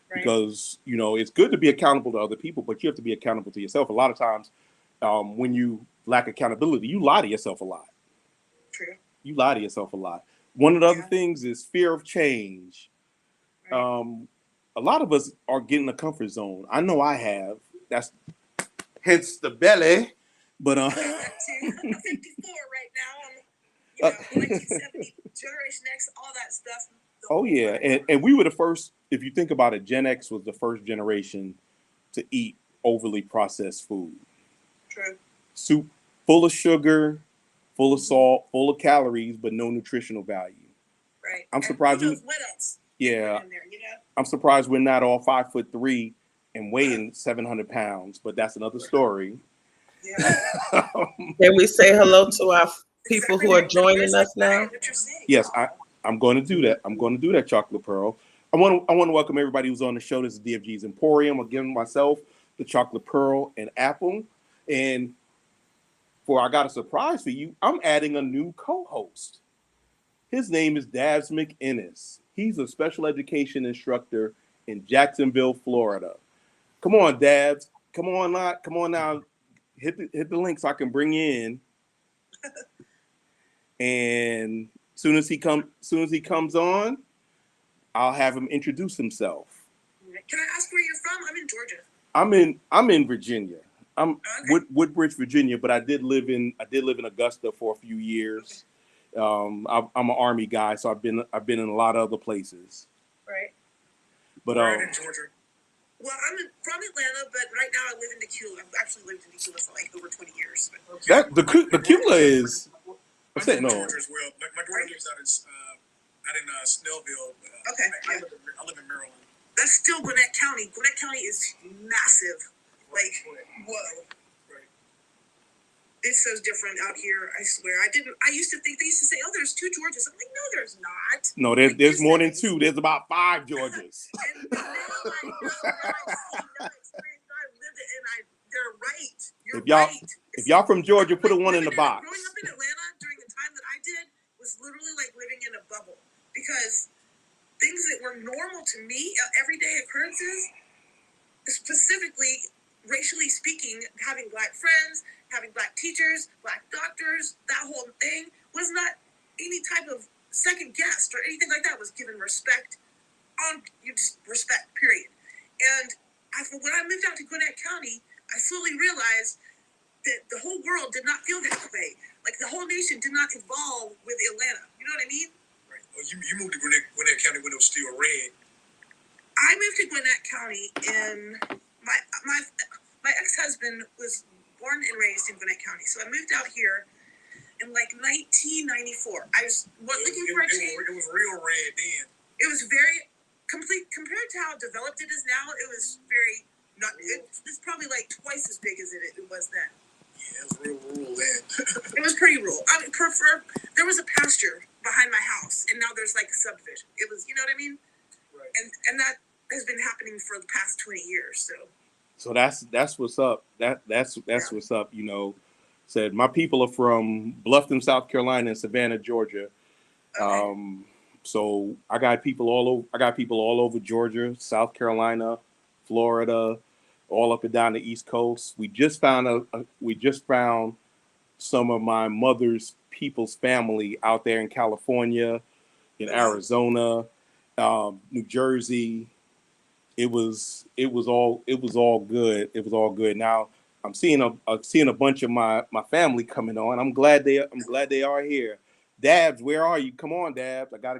right? Because it's good to be accountable to other people, but you have to be accountable to yourself. A lot of times, when you lack accountability, you lie to yourself a lot. True. You lie to yourself a lot. One of the other things is fear of change. Right. A lot of us are getting a comfort zone. I know I have. That's hence the belly. But I'm 54 right now. I'm 1970, Generation X, all that stuff. Oh yeah, and we were the first. If you think about it, Gen X was the first generation to eat overly processed food. True. Soup full of sugar, full of salt, full of calories, but no nutritional value. Right. I'm surprised. What else? Yeah. I'm surprised we're not all 5'3" and weighing 700 pounds, but that's another story. Yeah. Can we say hello to our people who are joining us now? Yes, I'm going to do that. I'm going to do that, Chocolate Pearl. I want to welcome everybody who's on the show. This is DFG's Emporium. Again, myself, the Chocolate Pearl, and Apple. And for I got a surprise for you. I'm adding a new co-host. His name is 𝐉𝐨𝐢𝐻 McInnes. He's a special education instructor in Jacksonville, Florida. Come on, 𝐉𝐨. Come on now. Hit the link so I can bring you in. And soon as he comes on, I'll have him introduce himself. Can I ask where you're from? I'm in Georgia. I'm in Virginia. I'm Okay. Woodbridge, Virginia, but I did live in Augusta for a few years. I'm an Army guy, so I've been in a lot of other places. Right. But Right in Georgia. Well, I'm from Atlanta, but right now I live in 𝐞𝐈. I've actually lived in 𝐞𝐈 for like over 20 years. that the 𝐞𝐈 is. I'm What's that? from No. Georgia as well. My daughter lives out in Snellville. Okay. I live in Maryland. That's still Gwinnett County. Gwinnett County is massive. Like, whoa. Right. It's so different out here. I swear. I used to think they used to say, "Oh, there's 2 Georgias." I'm like, no, there's not. No, there's more than 2. There's about 5 Georgias. And now I lived it, and they're right. You're right. If y'all from Georgia, put a 1 in the box. Growing up in Atlanta during the time that I did was literally like living in a bubble, because things that were normal to me, everyday occurrences, specifically racially speaking, having Black friends, having Black teachers, Black doctors, that whole thing was not any type of second guessed or anything like that. Was given respect, just respect, period. And when I moved out to Gwinnett County, I slowly realized that the whole world did not feel that way. Like the whole nation did not evolve with Atlanta. You know what I mean? Right. Well, you moved to Gwinnett County when it was still red. I moved to Gwinnett County, and my ex-husband was born and raised in Gwinnett County. So I moved out here in like 1994. I was looking for a change. It was real red then. It was very complete compared to how developed it is now. It was very not. It's probably like twice as big as it was then. Yeah, it was real rural then. It was pretty rural. I mean, there was a pasture behind my house, and now there's like a subdivision. It was, you know what I mean? Right. And that has been happening for the past 20 years. So that's what's up. That's what's up. You know, said my people are from Bluffton, South Carolina, and Savannah, Georgia. Okay. So I got people all over Georgia, South Carolina, Florida, all up and down the East Coast. We just found some of my mother's people's family out there in California, in Arizona, New Jersey. It was all good. It was all good. Now I'm seeing a bunch of my family coming on. I'm glad they are here. 𝐉𝐨𝐢𝐻, where are you? Come on, 𝐉𝐨𝐢𝐻. I gotta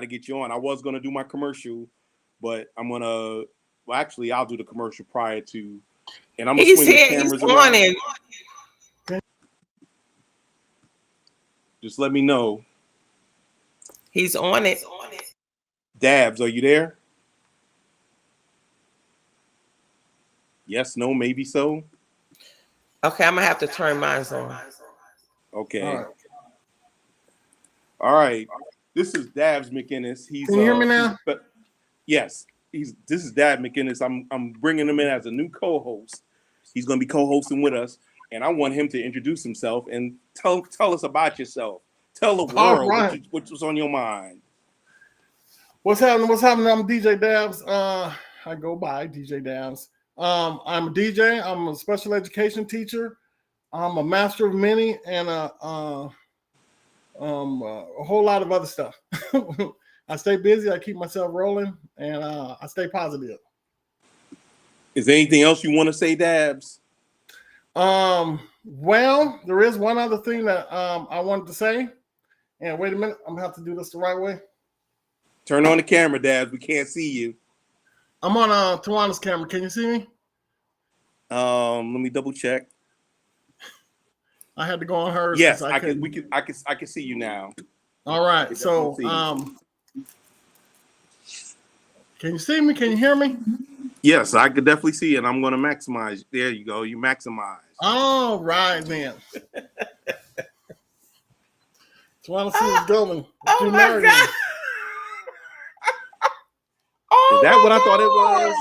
get you on. I was gonna do my commercial, but actually I'll do the commercial prior to, and I'm gonna swing the cameras around. Just let me know. He's on it. 𝐉𝐨𝐢𝐻, are you there? Yes, no, maybe so. Okay, I'm gonna have to turn mine on. Okay. All right. This is 𝐉𝐨𝐻 McInnes. Can you hear me now? Yes. This is 𝐉𝐨𝐻 McInnes. I'm bringing him in as a new co-host. He's going to be co-hosting with us, and I want him to introduce himself and tell us about yourself. Tell the world what's on your mind. What's happening? I'm DJ 𝐉𝐹. I go by DJ 𝐉𝐹. I'm a DJ. I'm a special education teacher. I'm a master of many, and a whole lot of other stuff. I stay busy. I keep myself rolling, and I stay positive. Is there anything else you want to say, 𝐉𝐹? Well, there is one other thing that I wanted to say. And wait a minute, I'm gonna have to do this the right way. Turn on the camera, 𝐉𝐹. We can't see you. I'm on Tawana's camera. Can you see me? Let me double check. I had to go on hers. Yes, I can see you now. All right. So can you see me? Can you hear me? Yes, I could definitely see it. I'm gonna maximize. There you go. You maximize. All right then. Tawana see what's going. Oh my God. Is that what I thought it was?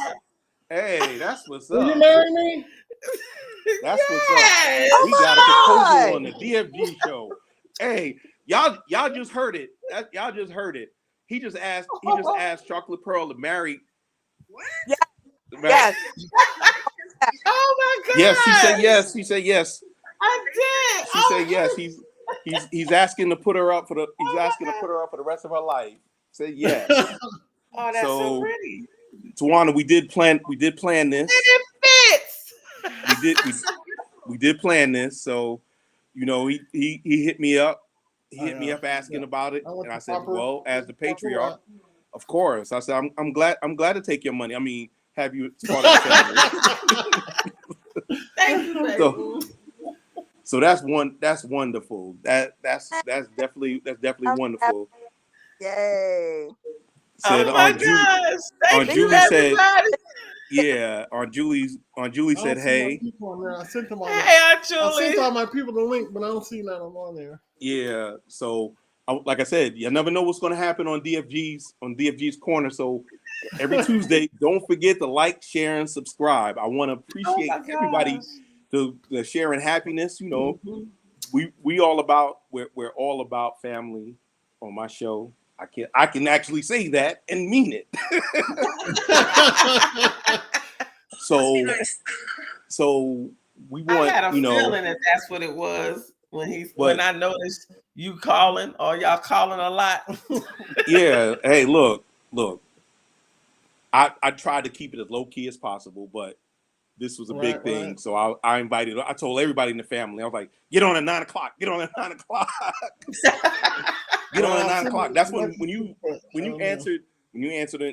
Hey, that's what's up. Will you marry me? That's what's up. Yes. We got a proposal on the DFG show. Hey, y'all just heard it. Y'all just heard it. He just asked Chocolate Pearl to marry. What? Yes. Oh my God. Yes, she said yes. She said yes. I did. She said yes. He's asking to put her up for the. He's asking to put her up for the rest of her life. Said yes. Oh, that's so pretty. Tawana, we did plan this. It fits. We did plan this. So, you know, he hit me up. He hit me up asking about it, and I said, well, as the patriarch, of course. I said, I'm glad to take your money. I mean, have you part of the family. Thank you, baby. So that's wonderful. That's definitely wonderful. Yay. Said, oh my gosh. Thank you, everybody. Yeah, Aunt Julie said, hey. I sent them all. Hey, Aunt Julie. I sent all my people the link, but I don't see none of them on there. Yeah, so like I said, you never know what's going to happen on DFG's Corner. So every Tuesday, don't forget to like, share, and subscribe. I want to appreciate everybody the sharing happiness. You know, we're all about family on my show. I can actually say that and mean it. So we want. I had a you know, feeling that's what it was when I noticed you calling or y'all calling a lot. Yeah. Hey, look. I tried to keep it as low key as possible, but this was a big thing. Right. So I invited. I told everybody in the family. I was like, get on at 9 o'clock. Get on at 9 o'clock. Get on at 9 o'clock. That's when you answered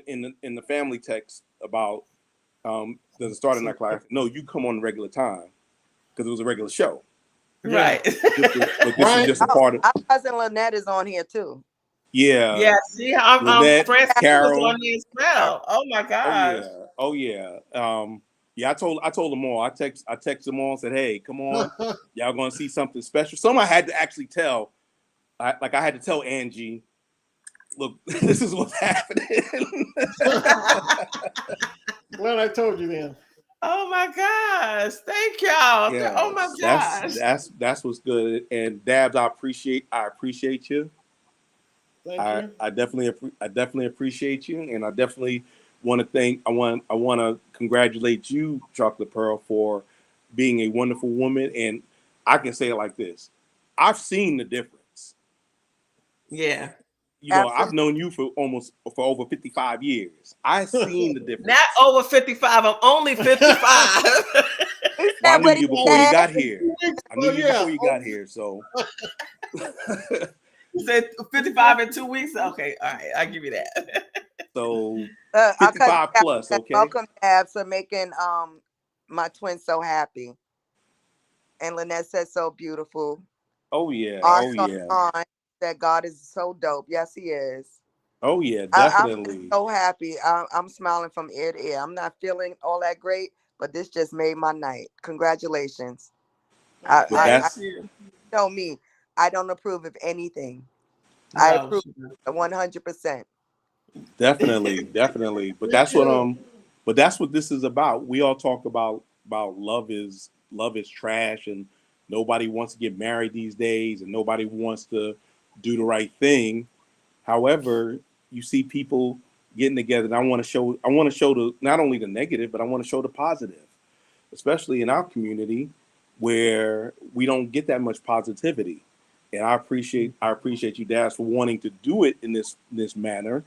in the family text about does it start at 9 o'clock? No, you come on the regular time because it was a regular show. Right. But this is just a part of. Our cousin Lynette is on here too. Yeah. Yeah. See, I'm friends Carol on here as well. Oh my gosh. Oh yeah. Yeah, I told them all. I texted them all and said, "Hey, come on, y'all gonna see something special." Some I had to actually tell. I had to tell Angie, "Look, this is what's happening." Glad I told you then. Oh my gosh! Thank y'all. Yeah, oh my gosh. That's what's good. And Dabs, I appreciate you. Thank you. I definitely appreciate you, and I definitely want to congratulate you, Chocolate Pearl, for being a wonderful woman. And I can say it like this: I've seen the difference. Yeah. You know, absolutely. I've known you for over 55 years. I've seen the difference. Not over 55. I'm only 55. I knew you before you got here. Before you got here. So. You said 55 in 2 weeks? Okay, all right, I'll give you that. So 55 plus, okay. Welcome, Dabs, for making my twin so happy. And Lynette said so beautiful. Oh yeah. That God is so dope. Yes, he is. Oh yeah, definitely. I'm so happy. I'm smiling from ear to ear. I'm not feeling all that great, but this just made my night. Congratulations. You know me. I don't approve of anything. No, I approve 100%. Definitely. But that's what this is about. We all talk about love is trash, and nobody wants to get married these days, and nobody wants to do the right thing. However, you see people getting together, and I want to show not only the negative, but I want to show the positive, especially in our community where we don't get that much positivity. And I appreciate you, Daz, for wanting to do it in this manner,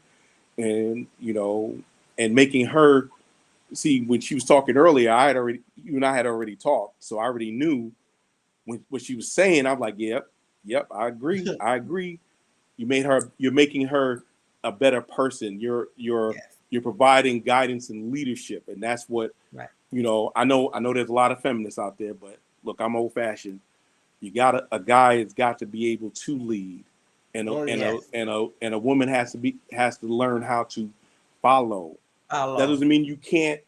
and and making her see. When she was talking earlier, you and I had already talked, so I already knew what she was saying. I'm like, yep, I agree. You're making her a better person. You're providing guidance and leadership, and that's what I know there's a lot of feminists out there, but look, I'm old fashioned. A guy has got to be able to lead, and a woman has to learn how to follow. That doesn't mean you can't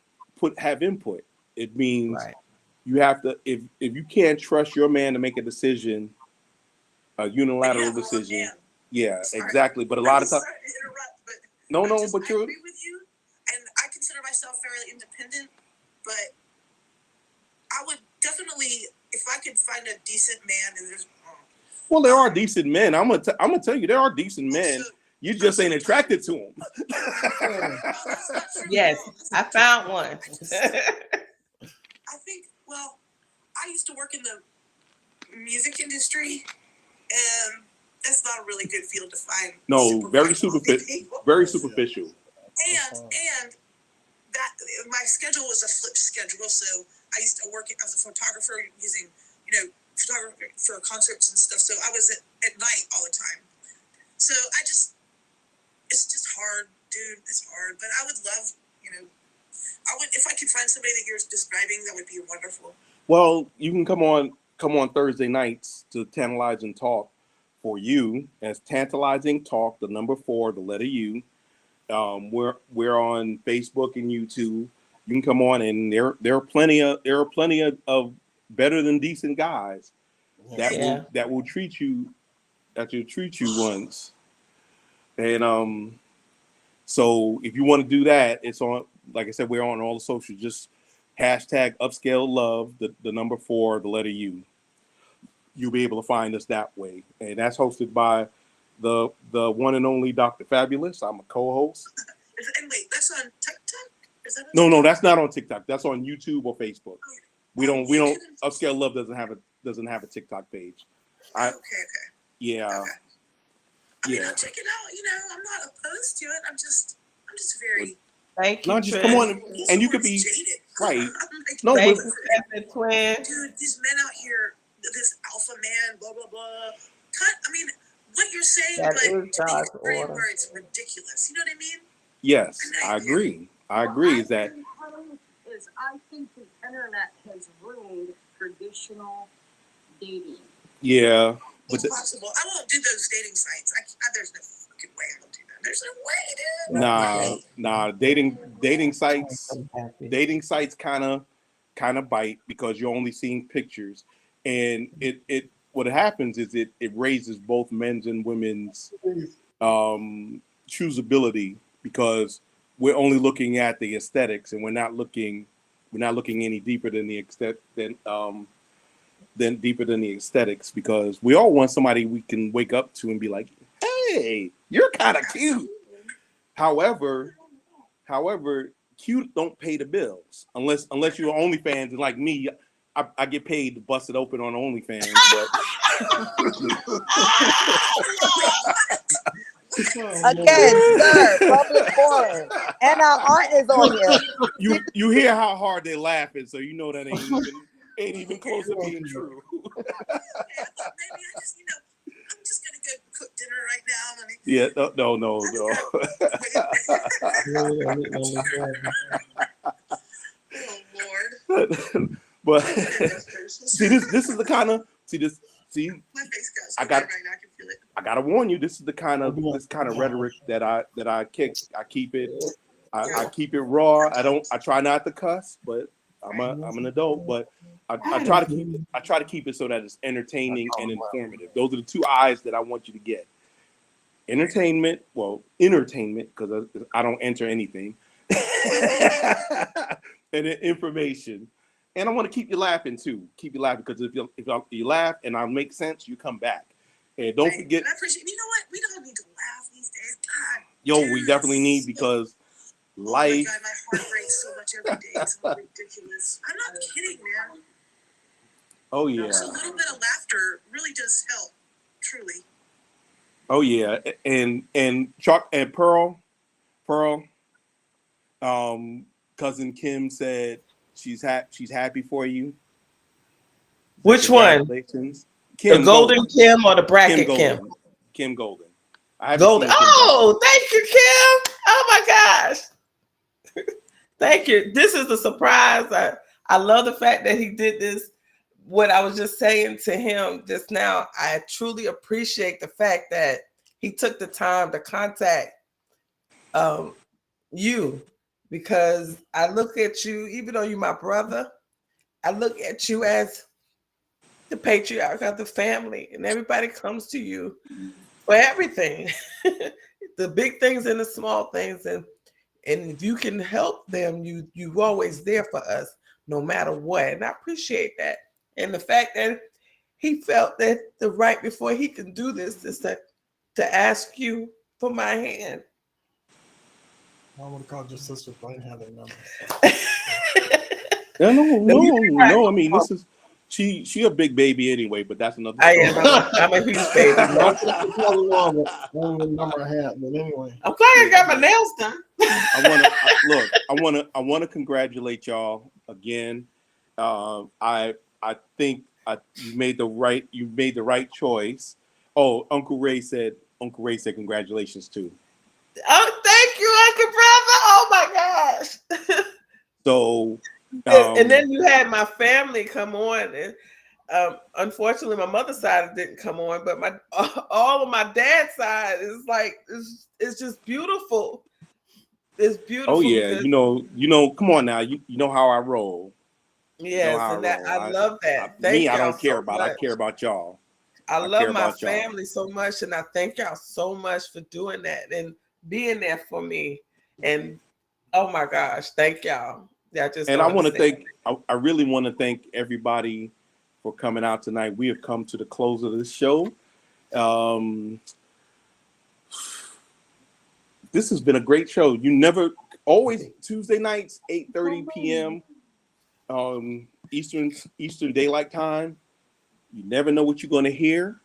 have input. It means you have to, if you can't trust your man to make a decision, a unilateral decision. Yeah, exactly. But a lot of times, but I agree with you, and I consider myself fairly independent, but I would definitely, if I could find a decent man, and there's Well, there are decent men. I'm gonna tell you, there are decent men. so- You just ain't attracted to them. oh, that's not true. Yes, That's I not found one. I think, well, I used to work in the music industry, and that's not a really good field to find. No, very superficial superficial. people. Very superficial. And that my schedule was a flipped schedule, so I used to work as a photographer using, photography for concerts and stuff. So I was at night all the time. So it's just hard, dude. It's hard, but I would love, if I could find somebody that you're describing, that would be wonderful. Well, you can come on Thursday nights to Tantalizing Talk for you, as Tantalizing Talk, the number 4, the letter U. We're on Facebook and YouTube. You can come on, and there are plenty of better than decent guys that will treat you once. And so if you want to do that, it's on, like I said, we're on all the socials. Just hashtag Upscale Love, the number 4, the letter U. You'll be able to find us that way. And that's hosted by the one and only Dr. Fabulous. I'm a co-host. And wait, that's on TikTok? Is that on No, TikTok? that's not on TikTok. That's on YouTube or Facebook. We don't Upscale Love doesn't have a TikTok page. Okay. Yeah. Okay. I mean, Yeah. I'll check it out. I'm not opposed to it. I'm just very. Thank you. No, just come on, and you could be jaded. right. I'm like, No, Thank but you, Captain Twin. dude, these men out here, this alpha man, blah blah blah. I mean, what you're saying, That but is God's where order. it's ridiculous. You know what I mean? yes, I agree. Is that I think the internet has ruined traditional dating. yeah, It's but possible. I won't do those dating sites. There's no fucking way I will do that. There's no way, dude. nah. Dating sites kind of bite because you're only seeing pictures, and it what happens is it raises both men's and women's choosability, because we're only looking at the aesthetics, and we're not looking any deeper than the deeper than the aesthetics, because we all want somebody we can wake up to and be like, hey, you're kind of cute. However, cute don't pay the bills unless you're OnlyFans, and like me, I get paid to bust it open on OnlyFans. Again, sir, public forum, and our aunt is on here. You hear how hard they're laughing, so you know that ain't even close to being true. Maybe I'm just gonna go cook dinner right now. Yeah, no. Oh Lord. But see, this is the kind of My face got so I got- red right now. I can feel it. I gotta warn you. This is the kind of rhetoric that I kick. I keep it raw. I try not to cuss, but I'm an adult. But I try to keep it so that it's entertaining and informative. Those are the two eyes that I want you to get. Entertainment, because I don't enter anything, and then information. And I want to keep you laughing too. Keep you laughing, because if you laugh and I make sense, you come back. And don't forget. I appreciate. You know what? We don't need to laugh these days. God. Yo, dude, we definitely need, because life. Oh my God, my heart breaks so much every day. It's so ridiculous. I'm not kidding, man. Oh yeah. Just a little bit of laughter really does help. Truly. Oh yeah. And Chuck and Pearl, cousin Kim said she's happy for you. Which one? Congratulations. The Golden Kim or the Bracket Kim? Kim Golden. Golden. Oh, thank you, Kim. Oh my gosh. Thank you. This is a surprise. I love the fact that he did this. What I was just saying to him just now, I truly appreciate the fact that he took the time to contact you, because I look at you, even though you're my brother, I look at you as the patriarch of the family, and everybody comes to you for everything, the big things and the small things, and if you can help them, you always there for us. no matter what. And I appreciate that. And the fact that he felt that the right before he can do this is to ask you for my hand. I would have called your sister if I didn't have that number. No. I mean, this is she a big baby anyway, but that's another story. I am. I'm a huge baby. Only number I had, but anyway. I'm glad I got my nails done. I want to congratulate y'all again. I think you made the right choice. Oh, Uncle Ray said congratulations too. Oh, thank you, Uncle Brother. Oh my gosh. So and then you had my family come on, and unfortunately my mother's side didn't come on, but all of my dad's side is like it's just beautiful. It's beautiful. Oh yeah, you know. Come on now, you know how I roll. Yes, and I love that. I don't care about. I care about y'all. I love my family so much, and I thank y'all so much for doing that and being there for me. And oh my gosh, thank y'all. I really want to thank everybody for coming out tonight. We have come to the close of this show. This has been a great show. Always Tuesday nights, 8:30 p.m. Eastern Daylight Time. You never know what you're going to hear.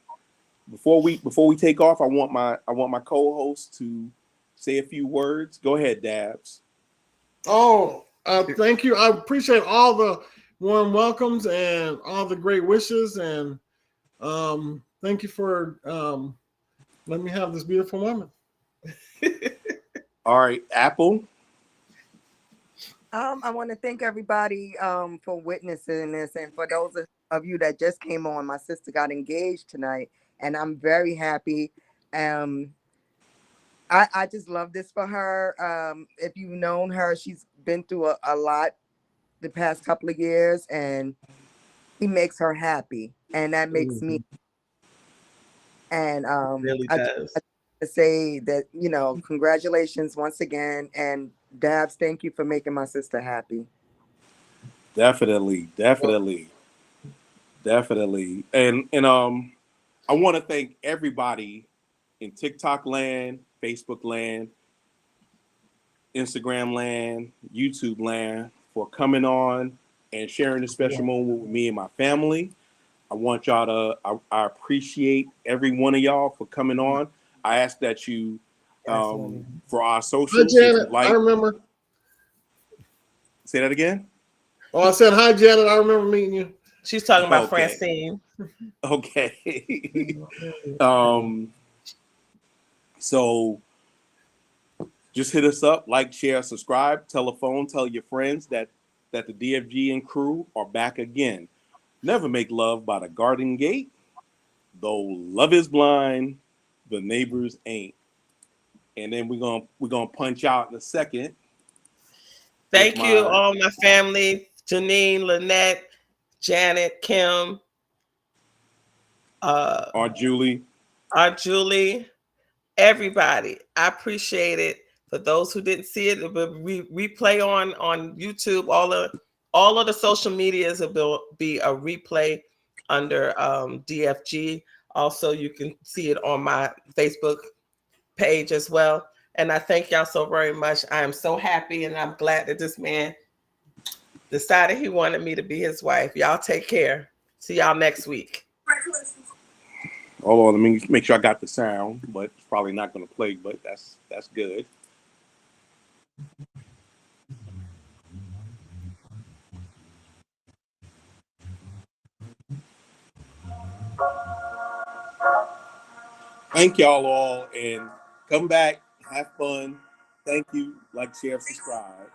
Before we take off, I want my co-host to say a few words. Go ahead, Dabs. Oh, thank you. I appreciate all the warm welcomes and all the great wishes, and thank you for letting me have this beautiful moment. All right, Apple. I want to thank everybody for witnessing this, and for those of you that just came on, my sister got engaged tonight, and I'm very happy. I just love this for her. If you've known her, she's been through a lot the past couple of years, and he makes her happy, and that makes me. And really does. To say that, congratulations once again, and Dabs, thank you for making my sister happy. Definitely. And I want to thank everybody in TikTok land, Facebook land, Instagram land, YouTube land for coming on and sharing this special moment with me and my family. I want y'all to, I appreciate every one of y'all for coming on. I ask that you, for our socials, hi, Janet, I remember. Say that again? Oh, I said, hi, Janet, I remember meeting you. She's talking about Francine. Okay. So just hit us up, like, share, subscribe, tell your friends that the DFG and crew are back again. Never make love by the garden gate. Though love is blind, the neighbors ain't. And then we're gonna punch out in a second. Thank you, all my family: Janine, Lynette, Janet, Kim, our Julie, everybody. I appreciate it. For those who didn't see it, it will replay on YouTube. All of the social medias will be a replay under DFG. Also, you can see it on my Facebook page as well. And I thank y'all so very much. I am so happy, and I'm glad that this man decided he wanted me to be his wife. Y'all take care. See y'all next week. Hold on, let me make sure I got the sound, but it's probably not going to play, but that's good. Thank y'all all, and come back, have fun. Thank you. Like, share, subscribe.